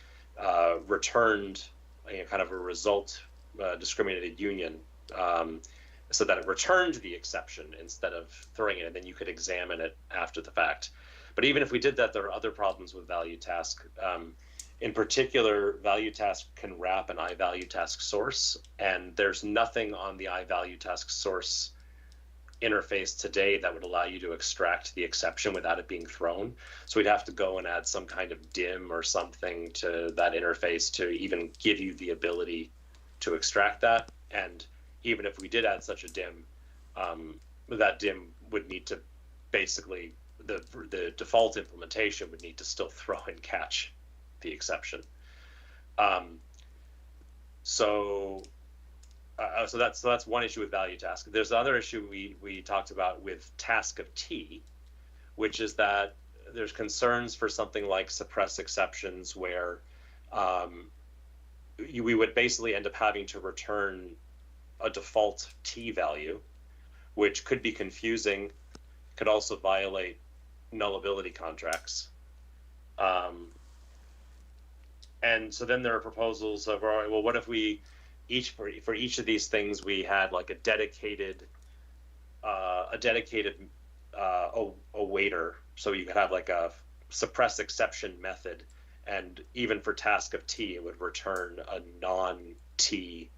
returned kind of a result discriminated union, so that it returned the exception instead of throwing it, and then you could examine it after the fact. But even if we did that, there are other problems with value task. In particular, value task can wrap an iValue task source, and there's nothing on the iValue task source interface today that would allow you to extract the exception without it being thrown. So we'd have to go and add some kind of DIM or something to that interface to even give you the ability to extract that. And even if we did add such a DIM, that DIM would need to basically, the default implementation would need to still throw and catch the exception. So that's one issue with value task. There's another issue we talked about with task of T, which is that there's concerns for something like suppress exceptions where we would basically end up having to return a default T value, which could be confusing, could also violate nullability contracts. And so then there are proposals of, all right, well, what if we for each of these things we had like a dedicated awaiter, so you could have like a suppress exception method, and even for task of T, it would return a non-T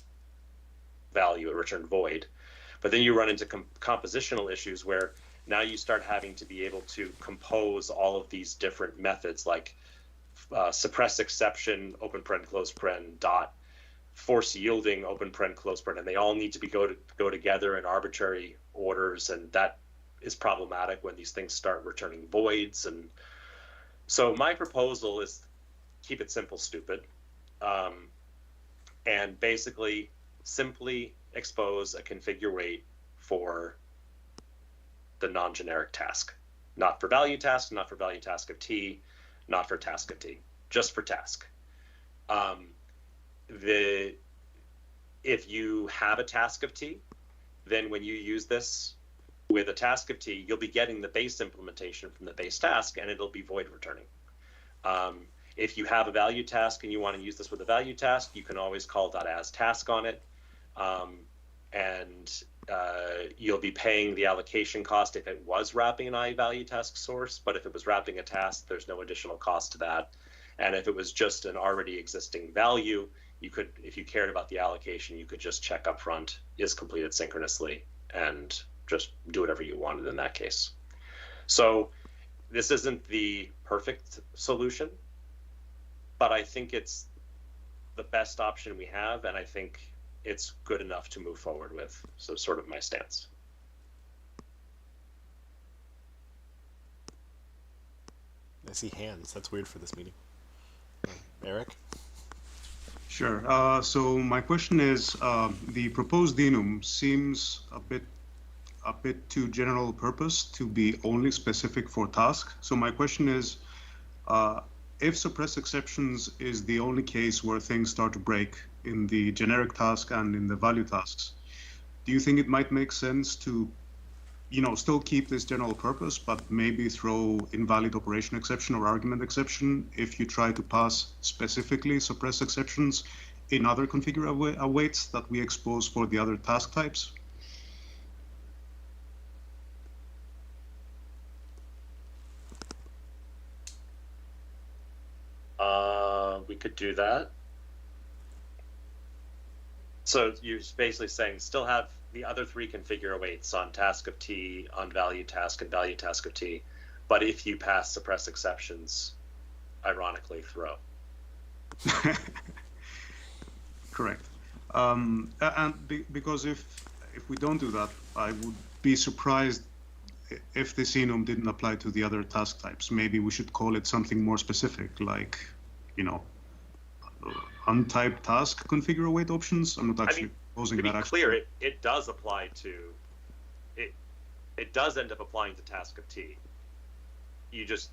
value, it would return void. But then you run into compositional issues where now you start having to be able to compose all of these different methods, like suppress exception, open paren, close paren, dot, force yielding, open paren, close paren, and they all need to go together in arbitrary orders, and that is problematic when these things start returning voids. And so my proposal is keep it simple, stupid, and basically simply expose a configure wait for the non-generic task, not for value task, not for value task of T, not for task of T, just for task. If you have a task of T, then when you use this with a task of T, you'll be getting the base implementation from the base task, and it'll be void returning. If you have a value task and you want to use this with a value task, you can always call .asTask on it, and you'll be paying the allocation cost if it was wrapping an iValue task source. But if it was wrapping a task, there's no additional cost to that. And if it was just an already existing value, you could, if you cared about the allocation, you could just check up front, is completed synchronously, and just do whatever you wanted in that case. So this isn't the perfect solution, but I think it's the best option we have, and I think it's good enough to move forward with. So sort of my stance. I see hands. That's weird for this meeting. Eric? Sure. So my question is, the proposed enum seems a bit too general purpose to be only specific for task. So my question is, if suppress exceptions is the only case where things start to break in the generic task and in the value tasks, do you think it might make sense to, still keep this general purpose, but maybe throw invalid operation exception or argument exception if you try to pass specifically suppress exceptions in other configure awaits that we expose for the other task types? We could do that. So you're basically saying still have the other three configure awaits on task of T, on value task, and value task of T, but if you pass suppress exceptions, ironically throw. Correct. Because if we don't do that, I would be surprised if this enum didn't apply to the other task types. Maybe we should call it something more specific, like, untyped task configure await options. I'm not actually proposing that. To be clear, it does apply to it. It does end up applying to task of T. It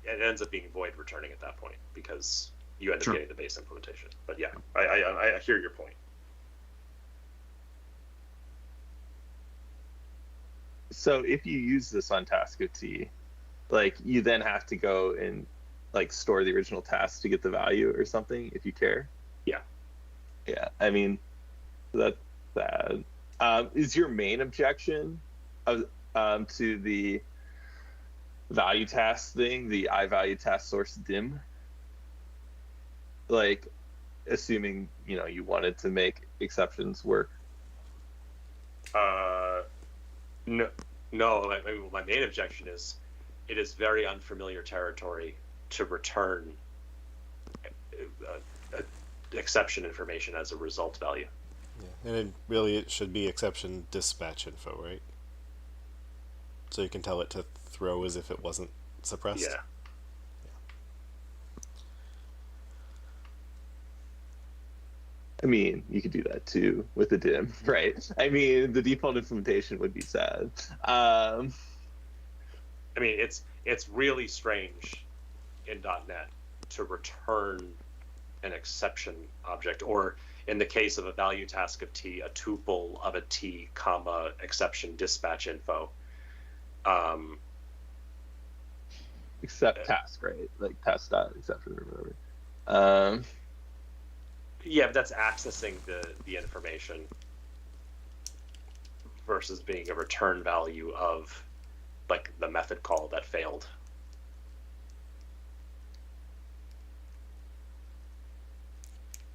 ends up being void returning at that point because you end up getting the base implementation. But yeah, I hear your point. So if you use this on task of T, like you then have to go and like store the original task to get the value or something if you care. Yeah, I mean, that's bad. Is your main objection to the value task thing, the I-value task source dim? Like, assuming, you wanted to make exceptions work? No. My main objection is it is very unfamiliar territory to return exception information as a result value. Yeah. And it should be exception dispatch info, right? So you can tell it to throw as if it wasn't suppressed. Yeah. I mean, you could do that too with the dim, right? I mean, the default implementation would be sad. I mean, it's really strange in .NET to return an exception object, or in the case of a value task of T, a tuple of a T, comma, exception dispatch info. Except task, right? Like task dot exception or whatever. Yeah, but that's accessing the information versus being a return value of like the method call that failed.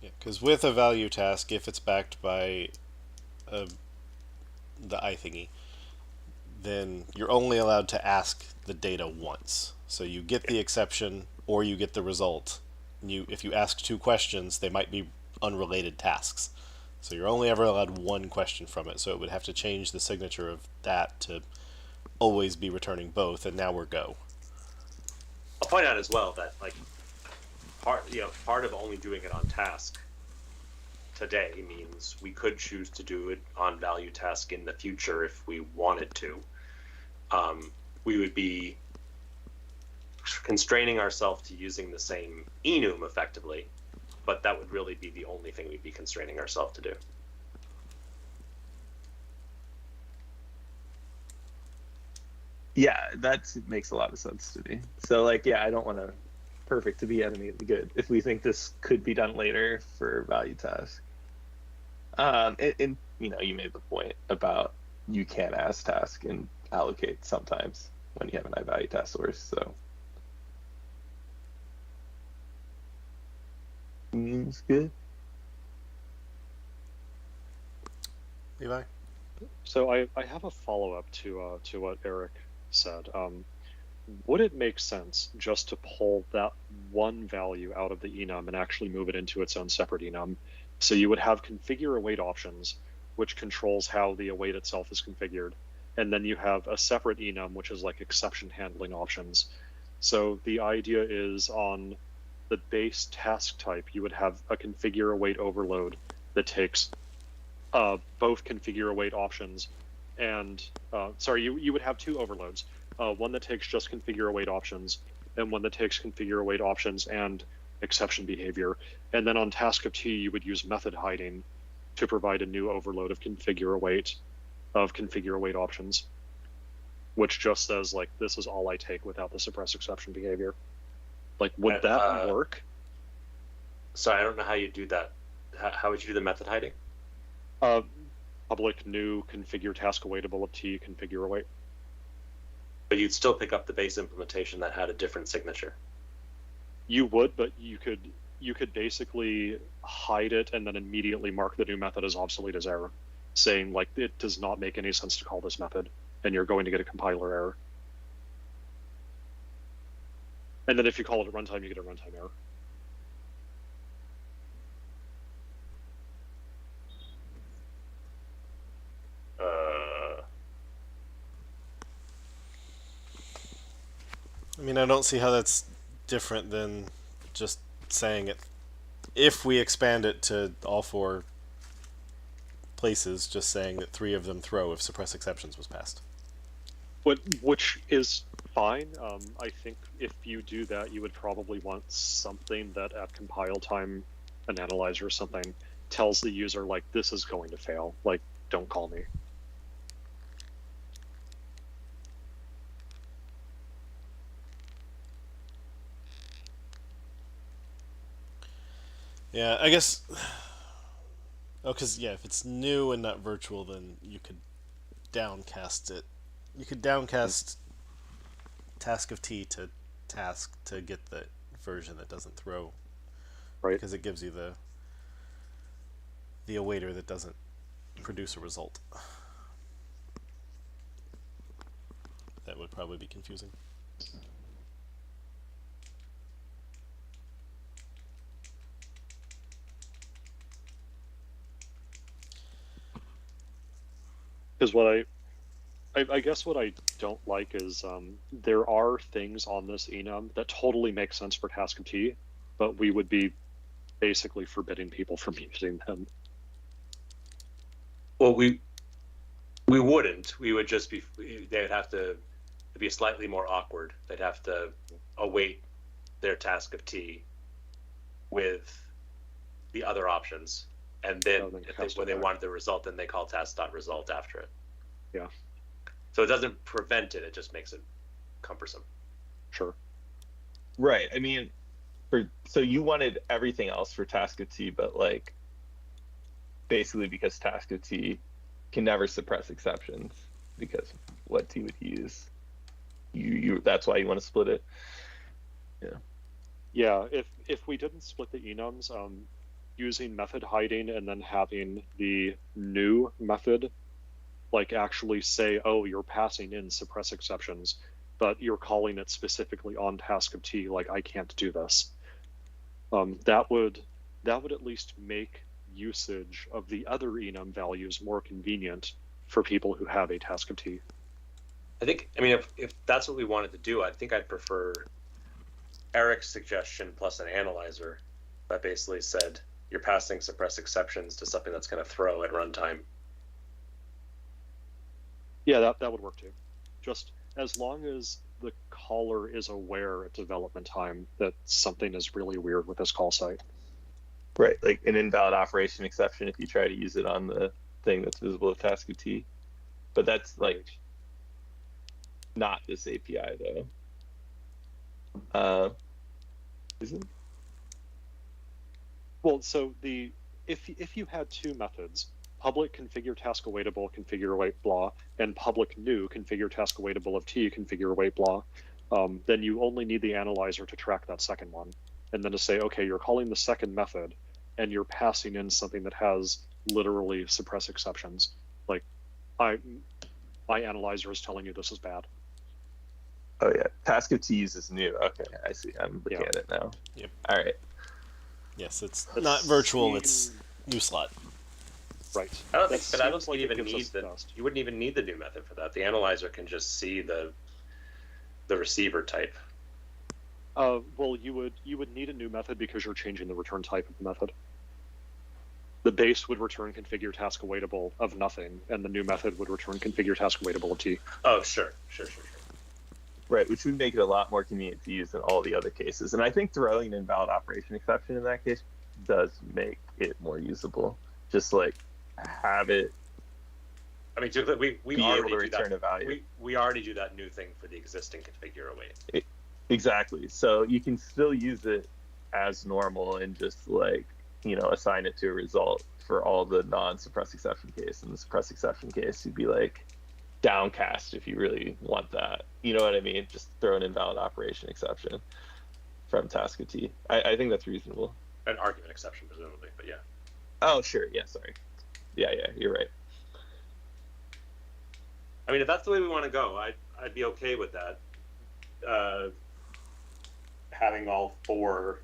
Yeah, because with a value task, if it's backed by the I thingy, then you're only allowed to ask the data once. So you get the exception or you get the result. If you ask two questions, they might be unrelated tasks. So you're only ever allowed one question from it. So it would have to change the signature of that to always be returning both, and now we're go. I'll point out as well that like part of only doing it on task today means we could choose to do it on value task in the future if we wanted to. We would be constraining ourselves to using the same enum effectively, but that would really be the only thing we'd be constraining ourselves to do. Yeah, that makes a lot of sense to me. So like, yeah, I don't want to perfect to be enemy of the good if we think this could be done later for value task. And you made the point about you can ask task and allocate sometimes when you have an I-value task source, so. Seems good. Levi? So I have a follow-up to what Eric said. Would it make sense just to pull that one value out of the enum and actually move it into its own separate enum? So you would have configure await options, which controls how the await itself is configured. And then you have a separate enum, which is like exception handling options. So the idea is on the base task type, you would have a configure await overload that takes both configure await options and, you would have two overloads. One that takes just configure await options and one that takes configure await options and exception behavior. And then on task of T, you would use method hiding to provide a new overload of configure await options, which just says, like, this is all I take without the suppress exception behavior. Like, would that work? Sorry, I don't know how you do that. How would you do the method hiding? Public new configure task awaitable of T configure await. But you'd still pick up the base implementation that had a different signature. You would, but you could basically hide it and then immediately mark the new method as obsolete as error, saying, like, it does not make any sense to call this method, and you're going to get a compiler error. And then if you call it at runtime, you get a runtime error. I mean, I don't see how that's different than just saying it. If we expand it to all four places, just saying that 3 of them throw if suppress exceptions was passed. Which is fine. I think if you do that, you would probably want something that at compile time, an analyzer or something, tells the user, like, this is going to fail. Like, don't call me. Yeah, I guess. Oh, because, yeah, if it's new and not virtual, then you could downcast it. You could downcast task of T to task to get the version that doesn't throw. Right. Because it gives you the awaiter that doesn't produce a result. That would probably be confusing. Because what I guess what I don't like is there are things on this enum that totally make sense for task of T, but we would be basically forbidding people from using them. Well, we wouldn't. We would just be. They would have to be slightly more awkward. They'd have to await their task of T with the other options, and then when they wanted the result, then they call task.result after it. Yeah. So it doesn't prevent it; it just makes it cumbersome. Sure. Right. I mean, so you wanted everything else for task of T, but, like, basically because task of T can never suppress exceptions because what T would use. You that's why you want to split it. Yeah. Yeah. If we didn't split the enums, using method hiding and then having the new method, like, actually say, oh, you're passing in suppress exceptions, but you're calling it specifically on task of T, like, I can't do this. That would at least make usage of the other enum values more convenient for people who have a task of T. I mean, if that's what we wanted to do, I think I'd prefer Eric's suggestion plus an analyzer that basically said you're passing suppress exceptions to something that's going to throw at runtime. Yeah, that would work too. Just as long as the caller is aware at development time that something is really weird with this call site. Right, like an invalid operation exception if you try to use it on the thing that's visible with task of T. But that's, like, not this API though. Is it? Well, so if you had two methods, public configure task awaitable configure await blah, and public new configure task awaitable of T configure await blah, then you only need the analyzer to track that second one, and then to say, okay, you're calling the second method, and you're passing in something that has literally suppress exceptions. Like, my analyzer is telling you this is bad. Oh yeah, task of T uses new. Okay, I see. I'm looking at it now. Yep. All right. Yes, it's not virtual. It's new slot. Right. I don't think you wouldn't even need the new method for that. The analyzer can just see the receiver type. Well, you would need a new method because you're changing the return type of the method. The base would return configure task awaitable of nothing, and the new method would return configure task awaitable of t. Oh, sure. Right, which would make it a lot more convenient to use in all the other cases. And I think throwing an invalid operation exception in that case does make it more usable. Just like have it. I mean, we be already able to do return that. a value. We already do that new thing for the existing configure await. Exactly. So you can still use it as normal and just like, assign it to a result for all the non-suppress exception case. In the suppress exception case, you'd be like downcast if you really want that. You know what I mean? Just throw an invalid operation exception from task of T. I think that's reasonable. An argument exception, presumably, but yeah. Oh, sure. Yeah, sorry. Yeah, you're right. I mean, if that's the way we want to go, I'd be okay with that. Having all 4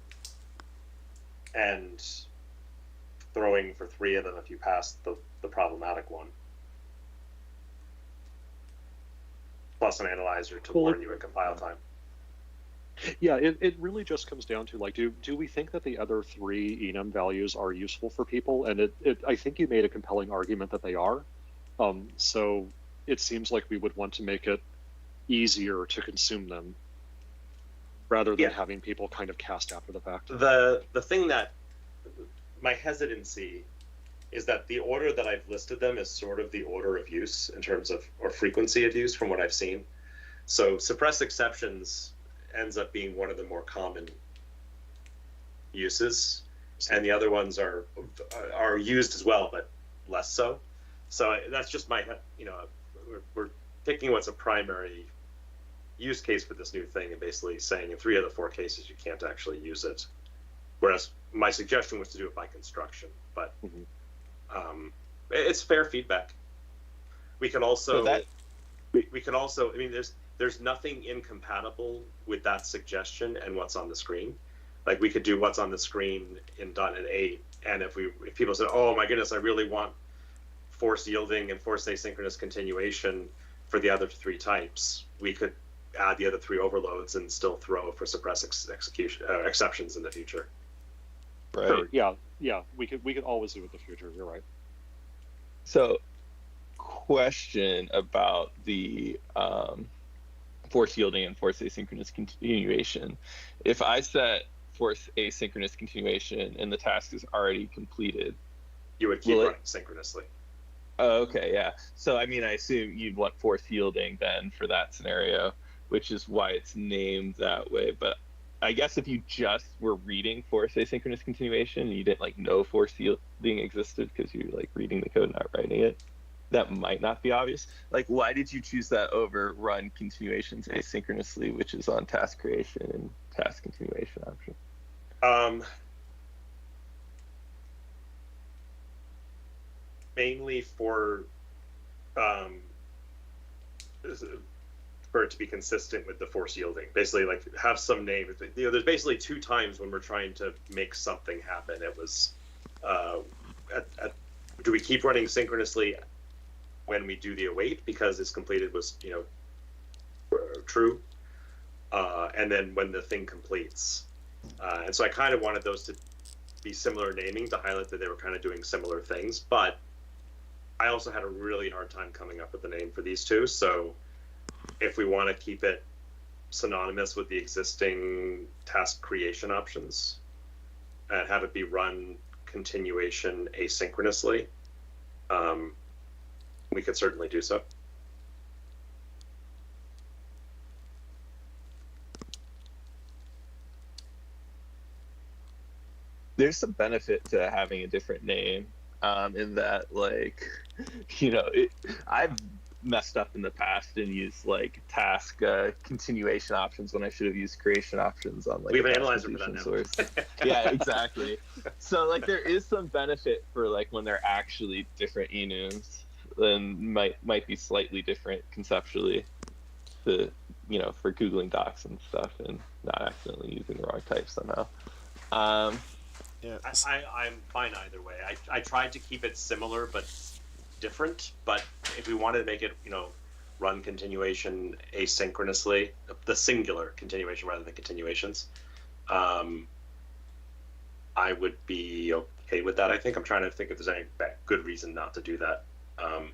and throwing for 3 of them if you pass the problematic one. Plus an analyzer to warn you at compile time. Yeah, it really just comes down to like, do we think that the other 3 enum values are useful for people? And I think you made a compelling argument that they are. So it seems like we would want to make it easier to consume them rather than having people kind of cast after the fact. The thing that my hesitancy is that the order that I've listed them is sort of the order of use in terms of, or frequency of use from what I've seen. So suppress exceptions ends up being one of the more common uses, and the other ones are used as well, but less so. So that's just my, we're picking what's a primary use case for this new thing and basically saying in 3 of the 4 cases you can't actually use it. Whereas my suggestion was to do it by construction, but it's fair feedback. We can also, we can also, I mean, there's nothing incompatible with that suggestion and what's on the screen. Like we could do what's on the screen in .NET 8, and if people said, oh my goodness, I really want force yielding and force asynchronous continuation for the other 3 types, we could add the other 3 overloads and still throw for suppress exceptions in the future. Right. Sure, yeah, we could always do it in the future. You're right. So, question about the force yielding and force asynchronous continuation. If I set force asynchronous continuation and the task is already completed, you would keep running synchronously. Oh, okay, yeah. So, I mean, I assume you'd want force yielding then for that scenario, which is why it's named that way. But I guess if you just were reading force asynchronous continuation and you didn't like know force yielding existed because you're like reading the code, not writing it, that might not be obvious. Like, why did you choose that over run continuations asynchronously, which is on task creation and task continuation option? Mainly for it to be consistent with the force yielding. Basically, like have some name. There's basically 2 times when we're trying to make something happen. It was, do we keep running synchronously when we do the await because it's completed was true, and then when the thing completes, and so I kind of wanted those to be similar naming to highlight that they were kind of doing similar things, but I also had a really hard time coming up with the name for these 2. So if we want to keep it synonymous with the existing task creation options and have it be run continuation asynchronously, we could certainly do so. There's some benefit to having a different name, in that, like, I've messed up in the past and used like task continuation options when I should have used creation options on like we have an analyzer for that now. Source. Yeah, exactly. So like there is some benefit for like when they're actually different enums, then might be slightly different conceptually to for Googling docs and stuff and not accidentally using the wrong type somehow. Yeah, I'm fine either way. I tried to keep it similar but different, but if we wanted to make it run continuation asynchronously, the singular continuation rather than continuations, I would be okay with that. I think I'm trying to think if there's any good reason not to do that. And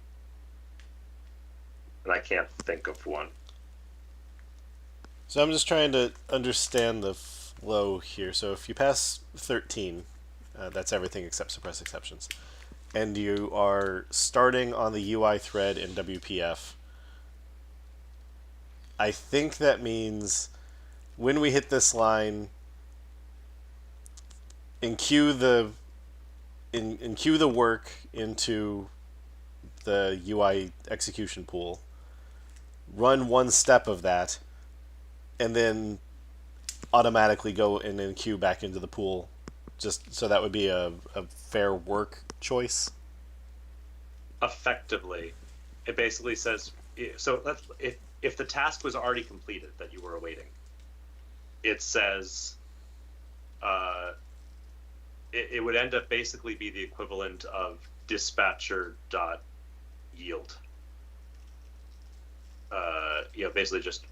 I can't think of one. So I'm just trying to understand the flow here. So if you pass 13, that's everything except suppress exceptions, and you are starting on the UI thread in WPF, I think that means when we hit this line, enqueue the work into the UI execution pool, run one step of that, and then automatically go and then queue back into the pool. Just so that would be a fair work choice. Effectively, it basically says, so if the task was already completed that you were awaiting, it says it would end up basically be the equivalent of dispatcher.yield. Basically just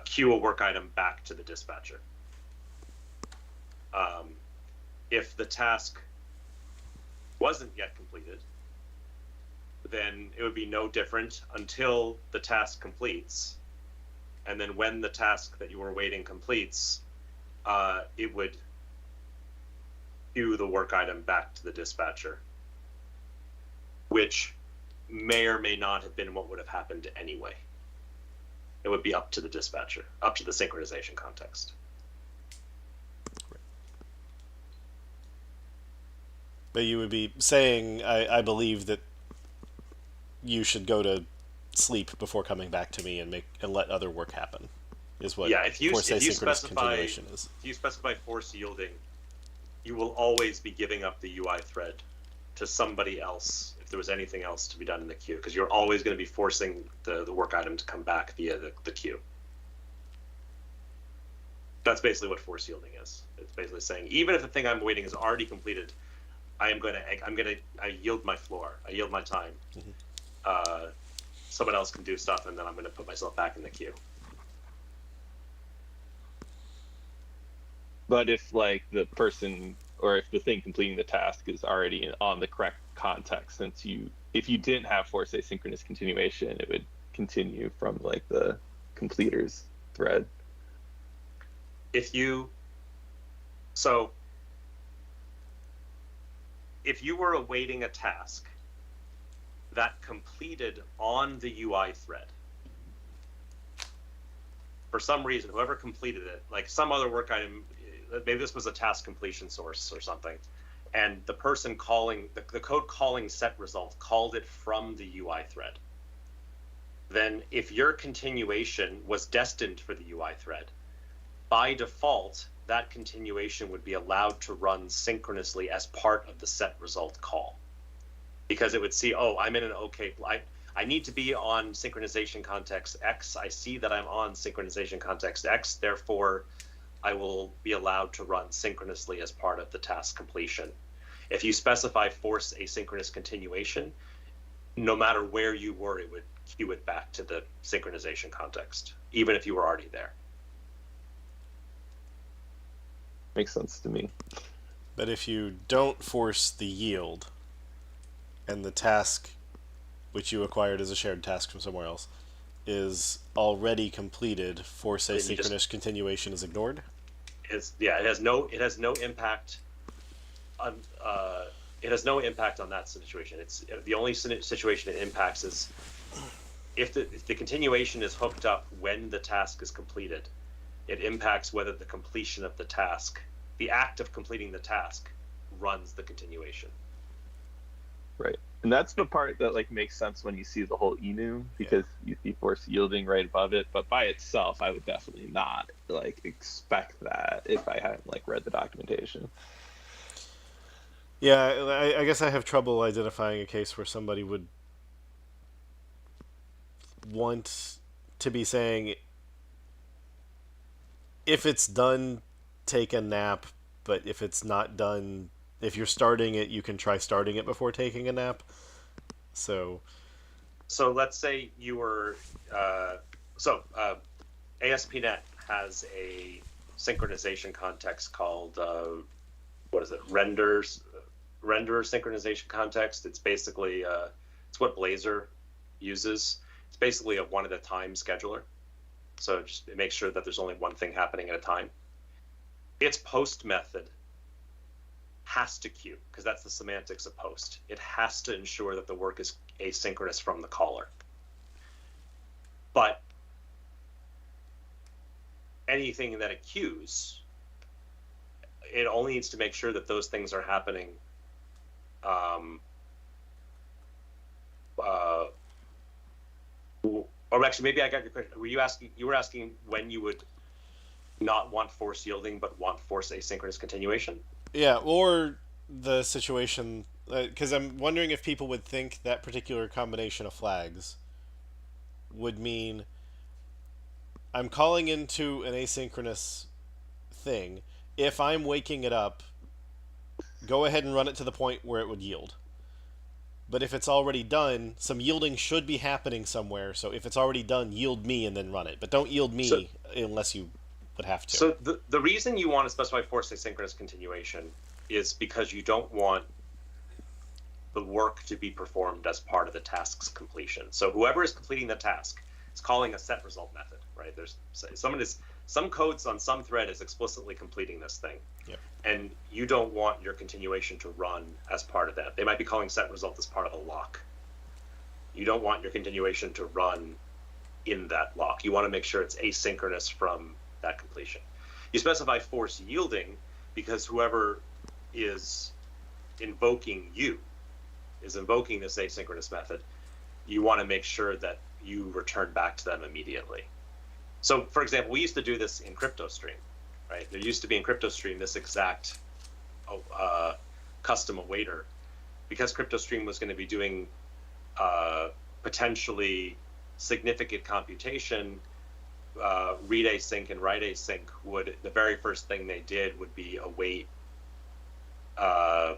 queue a work item back to the dispatcher. If the task wasn't yet completed, then it would be no different until the task completes. And then when the task that you were waiting completes, it would queue the work item back to the dispatcher, which may or may not have been what would have happened anyway. It would be up to the dispatcher, up to the synchronization context. But you would be saying, I believe that you should go to sleep before coming back to me and let other work happen, is what force asynchronous continuation is. If you specify force yielding, you will always be giving up the UI thread to somebody else if there was anything else to be done in the queue, because you're always going to be forcing the work item to come back via the queue. That's basically what force yielding is. It's basically saying, even if the thing I'm waiting is already completed, I yield my floor. I yield my time. Mm-hmm. Someone else can do stuff, and then I'm going to put myself back in the queue. But if like the person or if the thing completing the task is already on the correct context, if you didn't have force asynchronous continuation, it would continue from like the completer's thread. If you were awaiting a task that completed on the UI thread, for some reason, whoever completed it, like some other work item, maybe this was a task completion source or something, and the person calling, the code calling set result called it from the UI thread, then if your continuation was destined for the UI thread, by default, that continuation would be allowed to run synchronously as part of the set result call. Because it would see, oh, I'm in an okay, I need to be on synchronization context X. I see that I'm on synchronization context X, therefore I will be allowed to run synchronously as part of the task completion. If you specify force asynchronous continuation, no matter where you were, it would queue it back to the synchronization context, even if you were already there. Makes sense to me. But if you don't force the yield, and the task, which you acquired as a shared task from somewhere else, is already completed, force asynchronous continuation is ignored? It has no impact on it has no impact on that situation. It's the only situation it impacts is if the continuation is hooked up when the task is completed. It impacts whether the completion of the task, the act of completing the task, runs the continuation. Right. And that's the part that like makes sense when you see the whole enum, because you see force yielding right above it. But by itself, I would definitely not like expect that if I hadn't like read the documentation. Yeah, I guess I have trouble identifying a case where somebody would want to be saying, if it's done, take a nap, but if it's not done, if you're starting it, you can try starting it before taking a nap. So So let's say you were, ASP.NET has a synchronization context called, what is it, render synchronization context. It's basically, it's what Blazor uses. It's basically a one-at-a-time scheduler. So just it makes sure that there's only one thing happening at a time. Its post method has to queue, because that's the semantics of post. It has to ensure that the work is asynchronous from the caller. But anything that it queues, it only needs to make sure that those things are happening or actually, maybe I got your question. You were asking when you would not want force yielding, but want force asynchronous continuation? Yeah, or the situation, because I'm wondering if people would think that particular combination of flags would mean I'm calling into an asynchronous thing. If I'm waking it up, go ahead and run it to the point where it would yield. But if it's already done, some yielding should be happening somewhere. So if it's already done, yield me and then run it. But don't yield me unless you would have to. So the reason you want to specify force asynchronous continuation is because you don't want the work to be performed as part of the task's completion. So whoever is completing the task is calling a set result method, right? There's some codes on some thread is explicitly completing this thing. Yep. And you don't want your continuation to run as part of that. They might be calling set result as part of the lock. You don't want your continuation to run in that lock. You want to make sure it's asynchronous from that completion. You specify force yielding because whoever is invoking this asynchronous method, you want to make sure that you return back to them immediately. So, for example, we used to do this in CryptoStream, right? There used to be in CryptoStream this exact custom awaiter, because CryptoStream was going to be doing potentially significant computation. Read async and write async the very first thing they did would be await a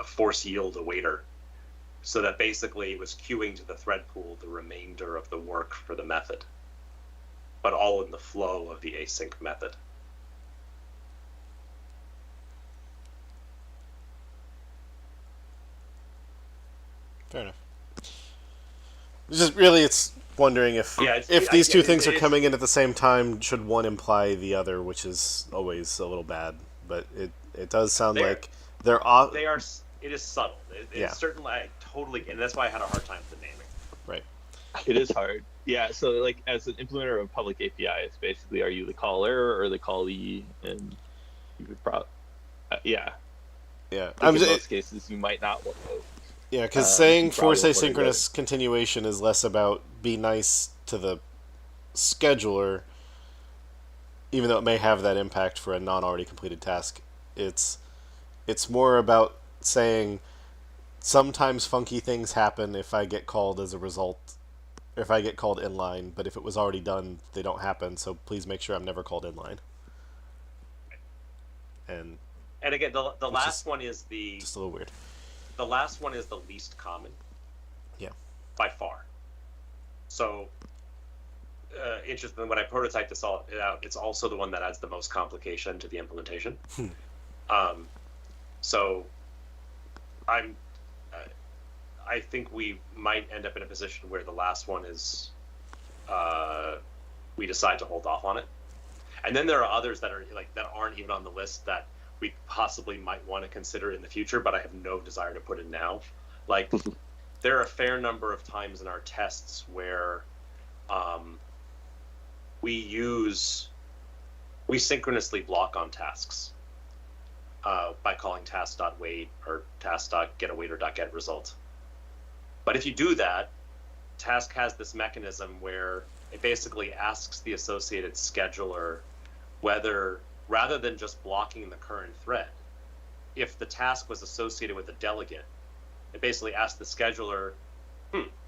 force yield awaiter, so that basically it was queuing to the thread pool the remainder of the work for the method, but all in the flow of the async method. Fair enough. It's wondering if these two things are coming in at the same time, should one imply the other, which is always a little bad. But it does sound like they're off. They are. It is subtle. It's certainly totally, and that's why I had a hard time with the naming. Right. It is hard. Yeah. So like as an implementer of a public API, it's basically, are you the caller or the callee? And you would probably, yeah. Yeah. In most cases, you might not want to. Yeah, because saying force asynchronous continuation is less about be nice to the scheduler, even though it may have that impact for a non-already completed task. It's more about saying sometimes funky things happen if I get called as a result, or if I get called inline, but if it was already done, they don't happen, so please make sure I'm never called inline. And again, the last one is just a little weird. The last one is the least common. Yeah. By far. So, interesting, when I prototyped this all out, it's also the one that adds the most complication to the implementation. So, I think we might end up in a position where the last one is, we decide to hold off on it. And then there are others that aren't even on the list that we possibly might want to consider in the future, but I have no desire to put in now. Like, there are a fair number of times in our tests where we synchronously block on tasks by calling task.wait or task.getAwaiter.get result. But if you do that, task has this mechanism where it basically asks the associated scheduler whether, rather than just blocking the current thread, if the task was associated with a delegate, it basically asks the scheduler,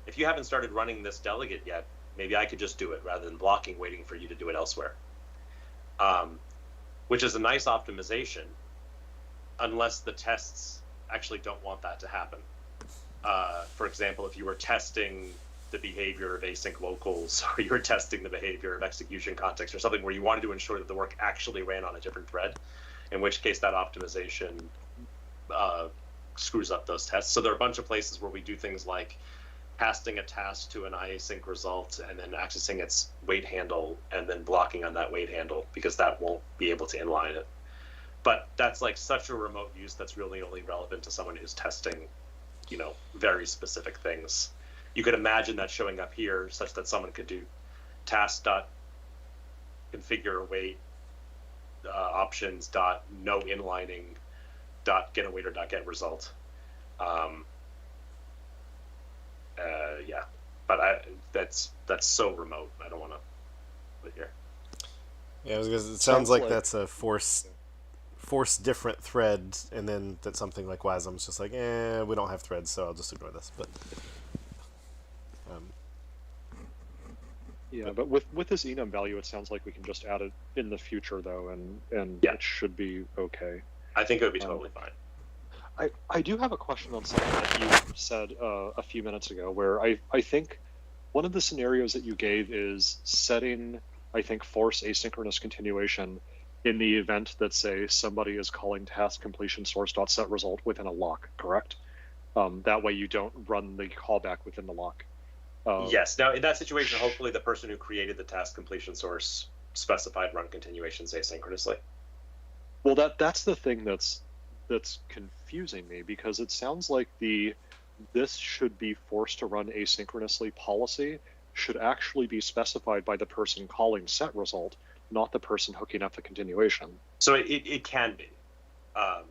if you haven't started running this delegate yet, maybe I could just do it rather than blocking, waiting for you to do it elsewhere. Which is a nice optimization, unless the tests actually don't want that to happen. for example, if you were testing the behavior of async locals, or you were testing the behavior of execution context, or something where you wanted to ensure that the work actually ran on a different thread, in which case that optimization screws up those tests. So there are a bunch of places where we do things like casting a task to an iasync result and then accessing its wait handle and then blocking on that wait handle, because that won't be able to inline it. But that's like such a remote use that's really only relevant to someone who's testing, very specific things. You could imagine that showing up here such that someone could do task.configure await options no inlining get await or get result. Yeah, but that's so remote. I don't want to put here. Yeah, because it sounds like that's a force different threads, and then that something like WASM's just like, we don't have threads, so I'll just ignore this. But yeah, but with this enum value, it sounds like we can just add it in the future though, and Yeah. it should be okay. I think it would be totally fine. I do have a question on something that you said a few minutes ago, where I think one of the scenarios that you gave is setting, I think, force asynchronous continuation in the event that, say, somebody is calling task completion source.set result within a lock, correct? That way you don't run the callback within the lock. Yes. Now, in that situation, hopefully the person who created the task completion source specified run continuations asynchronously. Well, that's the thing that's confusing me, because it sounds like this should be forced to run asynchronously policy should actually be specified by the person calling set result, not the person hooking up the continuation. So it can be. I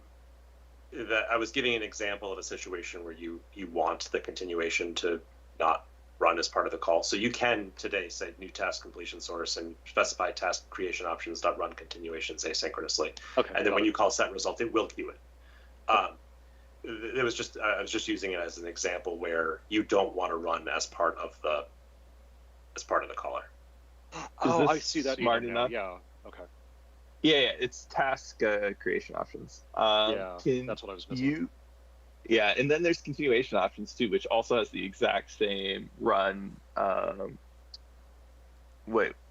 was giving an example of a situation where you want the continuation to not run as part of the call. So you can today say new task completion source and specify task creation options run continuations asynchronously. Okay. And then when you call set result, it will queue it. I was just using it as an example where you don't want to run as part of the caller. Oh, I see that. Smart now. enough? Yeah. Okay. Yeah, it's task creation options. That's what I was missing. Yeah, and then there's continuation options too, which also has the exact same run. Run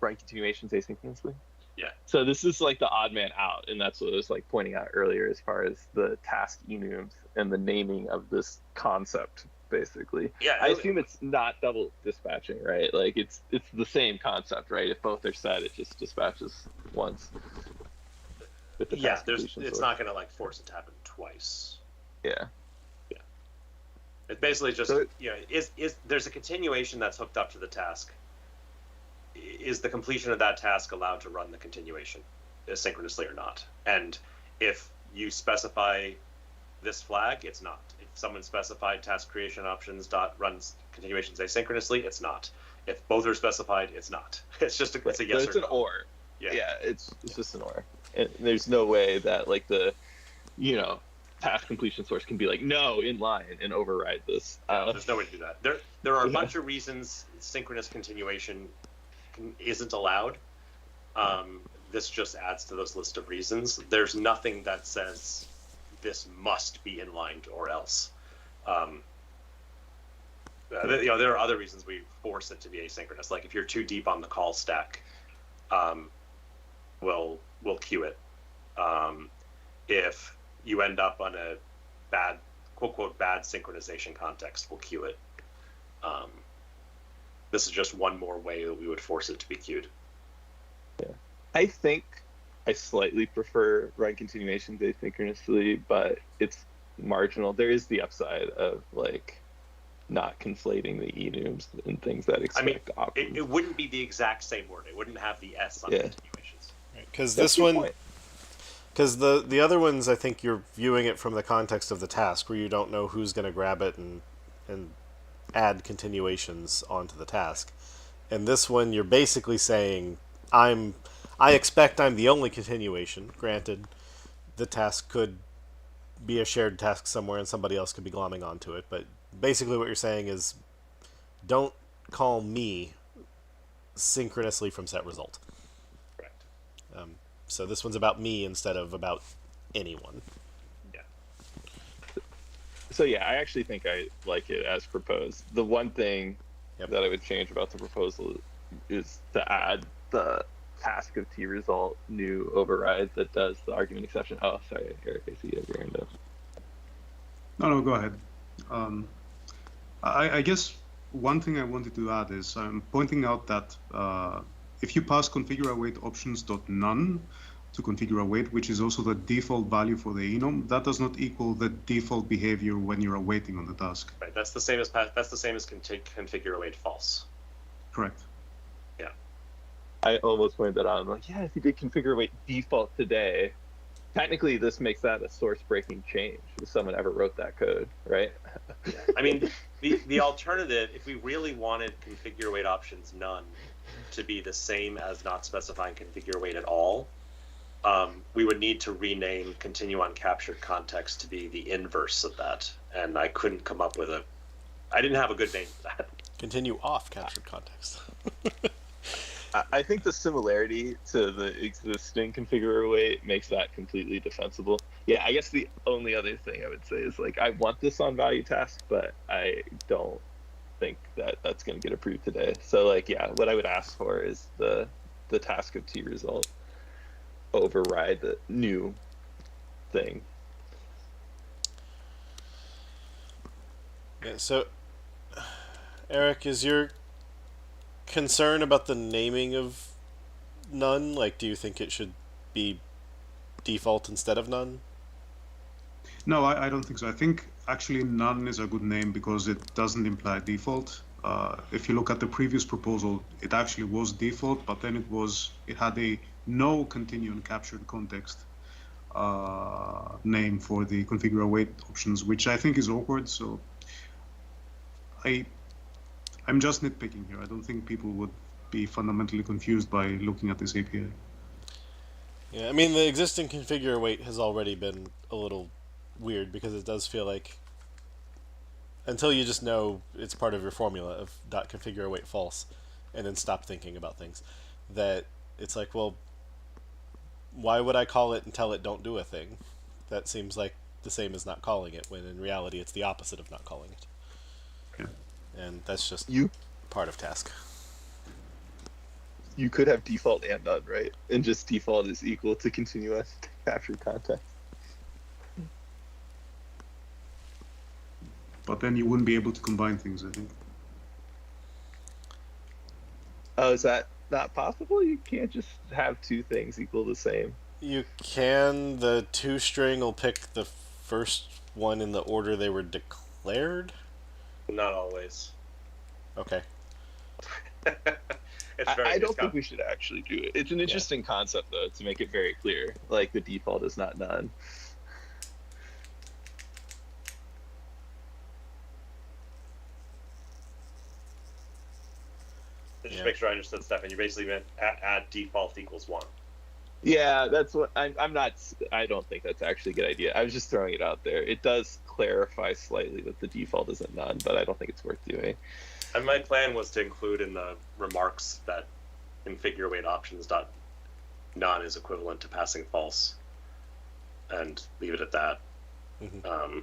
continuations asynchronously. Yeah. So this is like the odd man out, and that's what I was like pointing out earlier as far as the task enums and the naming of this concept, basically. Yeah. I assume it's not double dispatching, right? Like it's the same concept, right? If both are set, it just dispatches once. With the task completion it's source. not going to like force it to happen twice. Yeah. It's basically just, So is there's a continuation that's hooked up to the task. Is the completion of that task allowed to run the continuation asynchronously or not? And if you specify this flag, it's not. If someone specified task creation options runs continuations asynchronously, it's not. If both are specified, it's not. It's just it's a yes so it's or an no. or. Yeah, it's just an or. And there's no way that like the task completion source can be like no in line and override this. There's no way to do that. There are a bunch of reasons synchronous continuation isn't allowed. This just adds to this list of reasons. There's nothing that says this must be inlined or else. There are other reasons we force it to be asynchronous. Like if you're too deep on the call stack, we'll queue it. If you end up on a bad, quote quote, bad synchronization context, we'll queue it. This is just one more way that we would force it to be queued. Yeah, I think I slightly prefer run continuations asynchronously, but it's marginal. There is the upside of like not conflating the enums and things that expect options. It wouldn't be the exact same word. It wouldn't have the S on continuations. Because this one, because the other ones, I think you're viewing it from the context of the task, where you don't know who's going to grab it and add continuations onto the task. And this one, you're basically saying, I expect I'm the only continuation. Granted, the task could be a shared task somewhere and somebody else could be glomming onto it, but basically what you're saying is don't call me synchronously from set result. Correct. So this one's about me instead of about anyone. Yeah. So yeah, I actually think I like it as proposed. The one thing Yep. that I would change about the proposal is to add the task of T result new override that does the argument exception. Oh, sorry, Eric, I see you have your hand up. No, go ahead. I guess one thing I wanted to add is I'm pointing out that if you pass configure await options.none to configure await, which is also the default value for the enum, that does not equal the default behavior when you're awaiting on the task. Right. That's the same as configure await false. Correct. Yeah. I almost pointed that out. I'm like, yeah, if you did configure await default today, technically this makes that a source breaking change if someone ever wrote that code, right? I mean, the alternative, if we really wanted configure await options none to be the same as not specifying configure await at all, we would need to rename continue on captured context to be the inverse of that. And I couldn't come up with I didn't have a good name for that. Continue off captured context. I think the similarity to the existing configure await makes that completely defensible. Yeah, I guess the only other thing I would say is like I want this on value task, but I don't think that that's going to get approved today. So like, yeah, what I would ask for is the task of T result override the new thing. Yeah, so Eric, is your concern about the naming of none? Like, do you think it should be default instead of none? No, I don't think so. I think actually none is a good name because it doesn't imply default. If you look at the previous proposal, it actually was default, but then it had a no continue on captured context name for the configure await options, which I think is awkward. So I'm just nitpicking here. I don't think people would be fundamentally confused by looking at this API. Yeah, I mean, the existing configure await has already been a little weird because it does feel like until you just know it's part of your formula of .configure await false and then stop thinking about things, that it's like, well, why would I call it and tell it don't do a thing? That seems like the same as not calling it, when in reality it's the opposite of not calling it. Yeah. And that's just You part of task. you could have default and none, right? And just default is equal to continuous captured context. But then you wouldn't be able to combine things, I think. Oh, is that not possible? You can't just have two things equal the same. You can. The toString will pick the first one in the order they were declared. Not always. Okay. I don't think we should actually do it. It's an interesting concept, though, to make it very clear. Like, the default is not none. Just make sure I understood, Stefan. You basically meant add default equals 1. Yeah, that's what I'm not. I don't think that's actually a good idea. I was just throwing it out there. It does clarify slightly that the default isn't none, but I don't think it's worth doing. And my plan was to include in the remarks that configure await options dot none is equivalent to passing false, and leave it at that. Mm-hmm.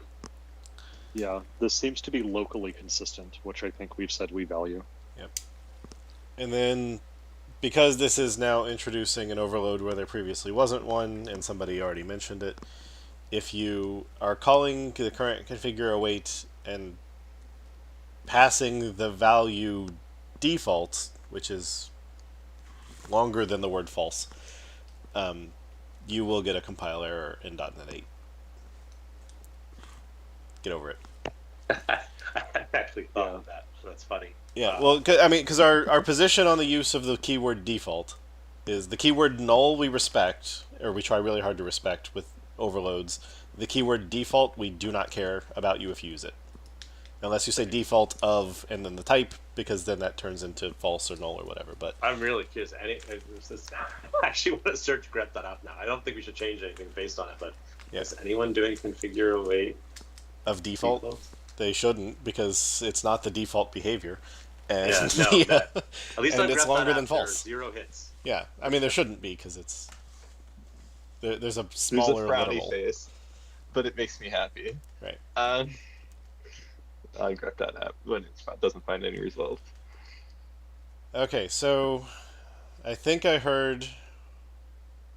Yeah, this seems to be locally consistent, which I think we've said we value. Yep. And then, because this is now introducing an overload where there previously wasn't one, and somebody already mentioned it, if you are calling the current configure await and passing the value default, which is longer than the word false, you will get a compile error in .NET 8. Get over it. I actually thought of that, so that's funny. Yeah, well, I mean, because our position on the use of the keyword default is the keyword null we respect, or we try really hard to respect with overloads. The keyword default, we do not care about you if you use it. Unless you say default of and then the type, because then that turns into false or null or whatever. But I'm really curious. I actually want to search grep that up now. I don't think we should change anything based on it, but is anyone doing configure await of default? They shouldn't, because it's not the default behavior. And at least and it's longer than false. 0 hits. Yeah, I mean there shouldn't be, because it's there's a smaller frowny literal face, but it makes me happy. Right. grep that app when it doesn't find any results. Okay, so I think I heard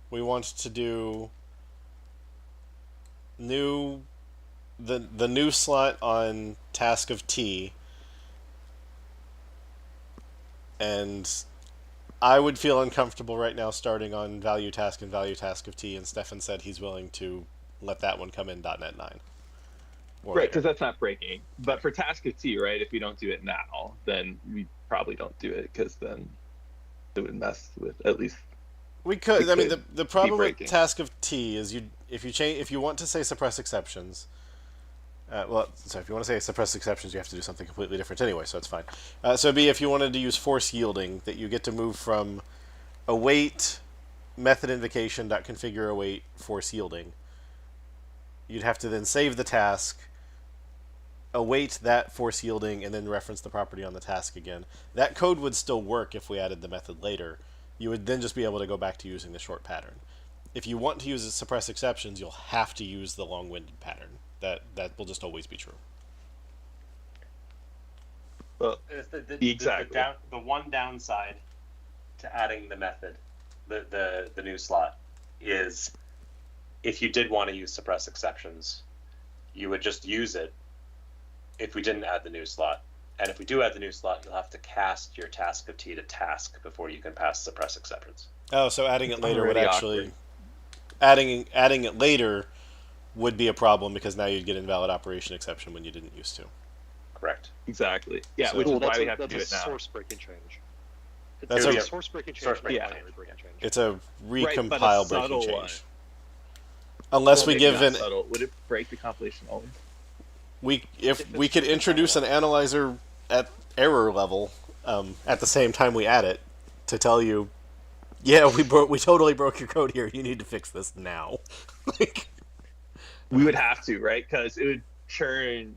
we want to do the new slot on task of T, and I would feel uncomfortable right now starting on value task and value task of T, and Stefan said he's willing to let that one come in .NET 9. Right, because that's not breaking. But for task of T, right, if we don't do it now, then we probably don't do it, because then it would mess with at least. We could. I mean, the problem with breaking. task of T is if you want to say suppress exceptions. If you want to say suppress exceptions, you have to do something completely different anyway, so it's fine. So it'd be if you wanted to use force yielding, that you get to move from await method invocation .configure await force yielding. You'd have to then save the task, await that force yielding, and then reference the property on the task again. That code would still work if we added the method later. You would then just be able to go back to using the short pattern. If you want to use suppress exceptions, you'll have to use the long-winded pattern. That will just always be true. Well, exactly. The one downside to adding the method, the new slot, is if you did want to use suppress exceptions, you would just use it if we didn't add the new slot. And if we do add the new slot, you'll have to cast your task of T to task before you can pass suppress exceptions. Oh, so adding it later would actually adding it later would be a problem, because now you'd get invalid operation exception when you didn't used to. Correct. Exactly. Yeah, So- which is Well, why we have to do that's it a now. source breaking change. That's It's a- a source breaking change, source not breaking a change. binary breaking change. It's a recompile Right, but a breaking subtle change. one. Unless Well, we maybe give not an subtle. Would it break the compilation always? if we could introduce an analyzer at error level at the same time we add it to tell you, yeah, we totally broke your code here. You need to fix this now. Like, We would have to, right? Because it would churn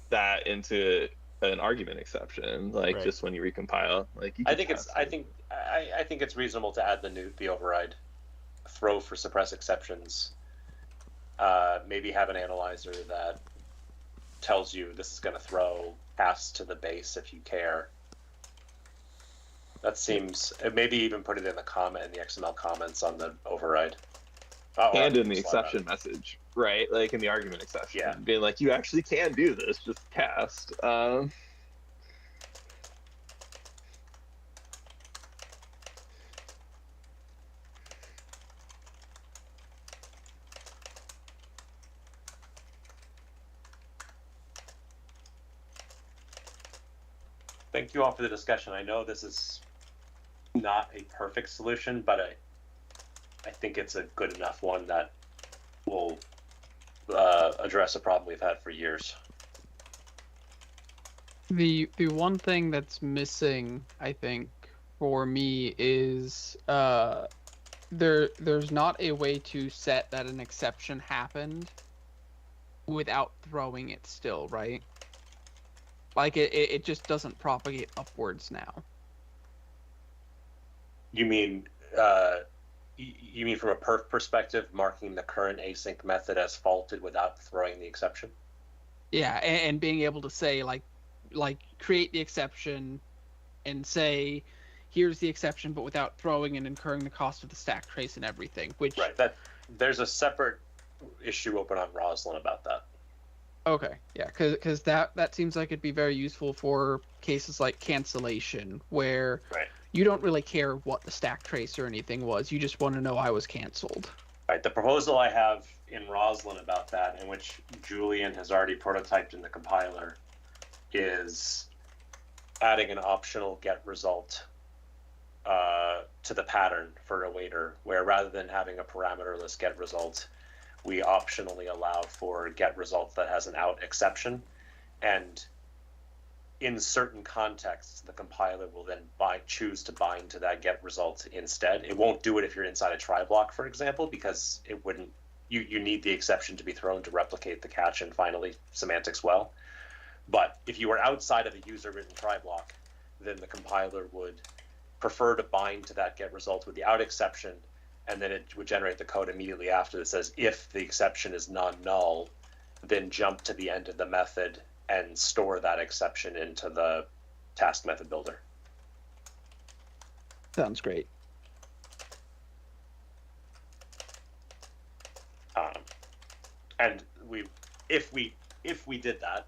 that into an argument exception, like Right. just when you recompile. Like you I could think test it. I think it's reasonable to add the override throw for suppress exceptions. Maybe have an analyzer that tells you this is going to throw pass to the base if you care. That seems, maybe even put it in the XML comments on the override. And in the exception message, right? Like in the argument exception, Yeah. being like, you actually can do this, just cast. Thank you all for the discussion. I know this is not a perfect solution, but I think it's a good enough one that will address a problem we've had for years. The one thing that's missing, I think, for me is there's not a way to set that an exception happened without throwing it still, right? Like it just doesn't propagate upwards now. You mean from a perf perspective, marking the current async method as faulted without throwing the exception? Yeah, and being able to say like create the exception and say here's the exception, but without throwing and incurring the cost of the stack trace and everything. Which Right. That there's a separate issue open on Roslyn about that. okay, yeah, because that seems like it'd be very useful for cases like cancellation, where Right. you don't really care what the stack trace or anything was. You just want to know I was canceled. Right. The proposal I have in Roslyn about that, in which Julian has already prototyped in the compiler, is adding an optional get result to the pattern for a waiter, where rather than having a parameterless get result, we optionally allow for get result that has an out exception, and in certain contexts, the compiler will then choose to bind to that get result instead. It won't do it if you're inside a try block, for example, because it wouldn't. You need the exception to be thrown to replicate the catch and finally semantics well. But if you were outside of a user-written try block, then the compiler would prefer to bind to that get result with the out exception, and then it would generate the code immediately after that says if the exception is non-null, then jump to the end of the method and store that exception into the task method builder. Sounds great. And if we did that,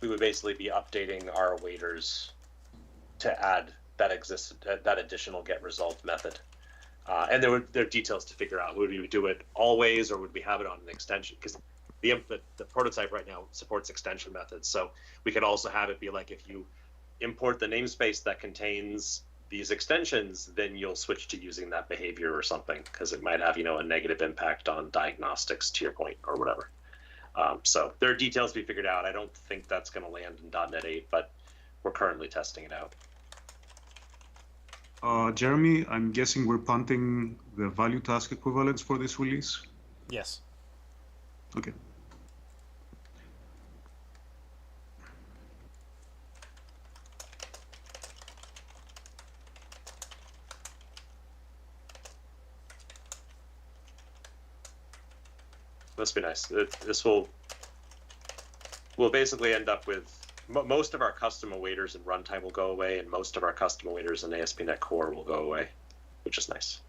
we would basically be updating our waiters to add that additional get result method. And there are details to figure out. Would we do it always, or would we have it on an extension? Because the prototype right now supports extension methods, so we could also have it be like, if you import the namespace that contains these extensions, then you'll switch to using that behavior or something, because it might have, a negative impact on diagnostics, to your point, or whatever. So there are details to be figured out. I don't think that's going to land in .NET 8, but we're currently testing it out. Jeremy, I'm guessing we're punting the value task equivalents for this release? Yes. Okay. Must be nice. This will basically end up with most of our custom awaiters in runtime will go away, and most of our custom awaiters in ASP.NET Core will go away, which is nice.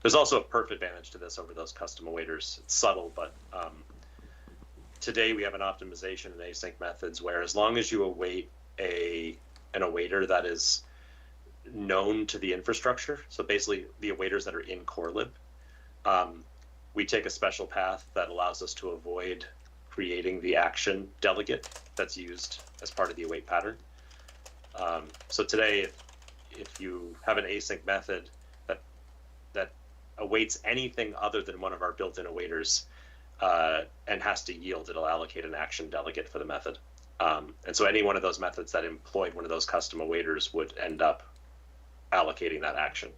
There's also a perf advantage to this over those custom awaiters. It's subtle, but today we have an optimization in async methods where, as long as you await an awaiter that is known to the infrastructure, so basically the awaiters that are in corelib, we take a special path that allows us to avoid creating the action delegate that's used as part of the await pattern. So today, if you have an async method that awaits anything other than one of our built-in awaiters and has to yield, it'll allocate an action delegate for the method. And so any one of those methods that employed one of those custom awaiters would end up allocating that action.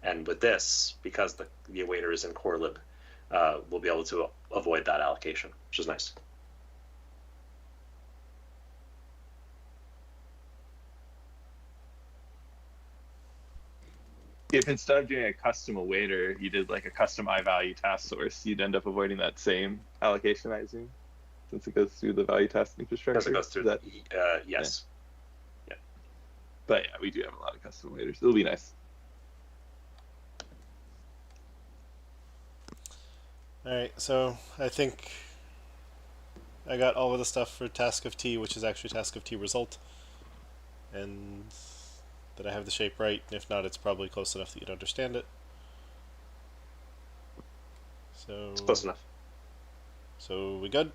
And with this, because the awaiter is in corelib, we'll be able to avoid that allocation, which is nice. If instead of doing a custom awaiter, you did like a custom I-value task source, you'd end up avoiding that same allocation, I assume, since it goes through the value task infrastructure. Because it goes through that, yes. Yeah. But yeah, we do have a lot of custom awaiters. It'll be nice. All right, so I think I got all of the stuff for task of T, which is actually task of T result, and that I have the shape right. If not, it's probably close enough that you'd understand it. So It's close enough. So we good?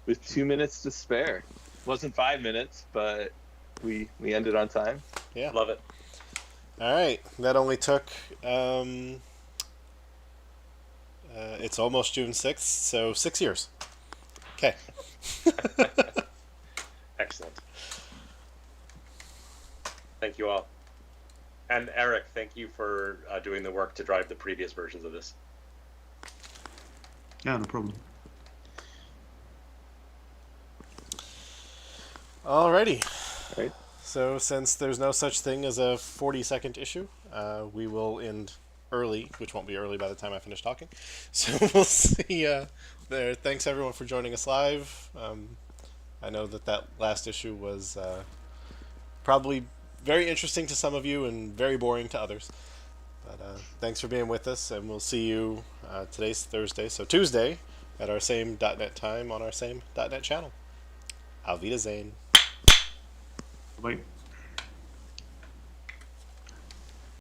With 2 minutes to spare. Wasn't 5 minutes, but we ended on time. Yeah. Love it. All right, that only took. It's almost June 6th, so 6 years. Okay. Excellent. Thank you all. And Eric, thank you for doing the work to drive the previous versions of this. Yeah, no problem. Alrighty. Right. So since there's no such thing as a 40-second issue, we will end early, which won't be early by the time I finish talking. So we'll see there. Thanks everyone for joining us live. I know that last issue was probably very interesting to some of you and very boring to others. But thanks for being with us, and we'll see you today's Thursday, so Tuesday at our same .NET time on our same .NET channel. Auf Wiedersehen. Bye.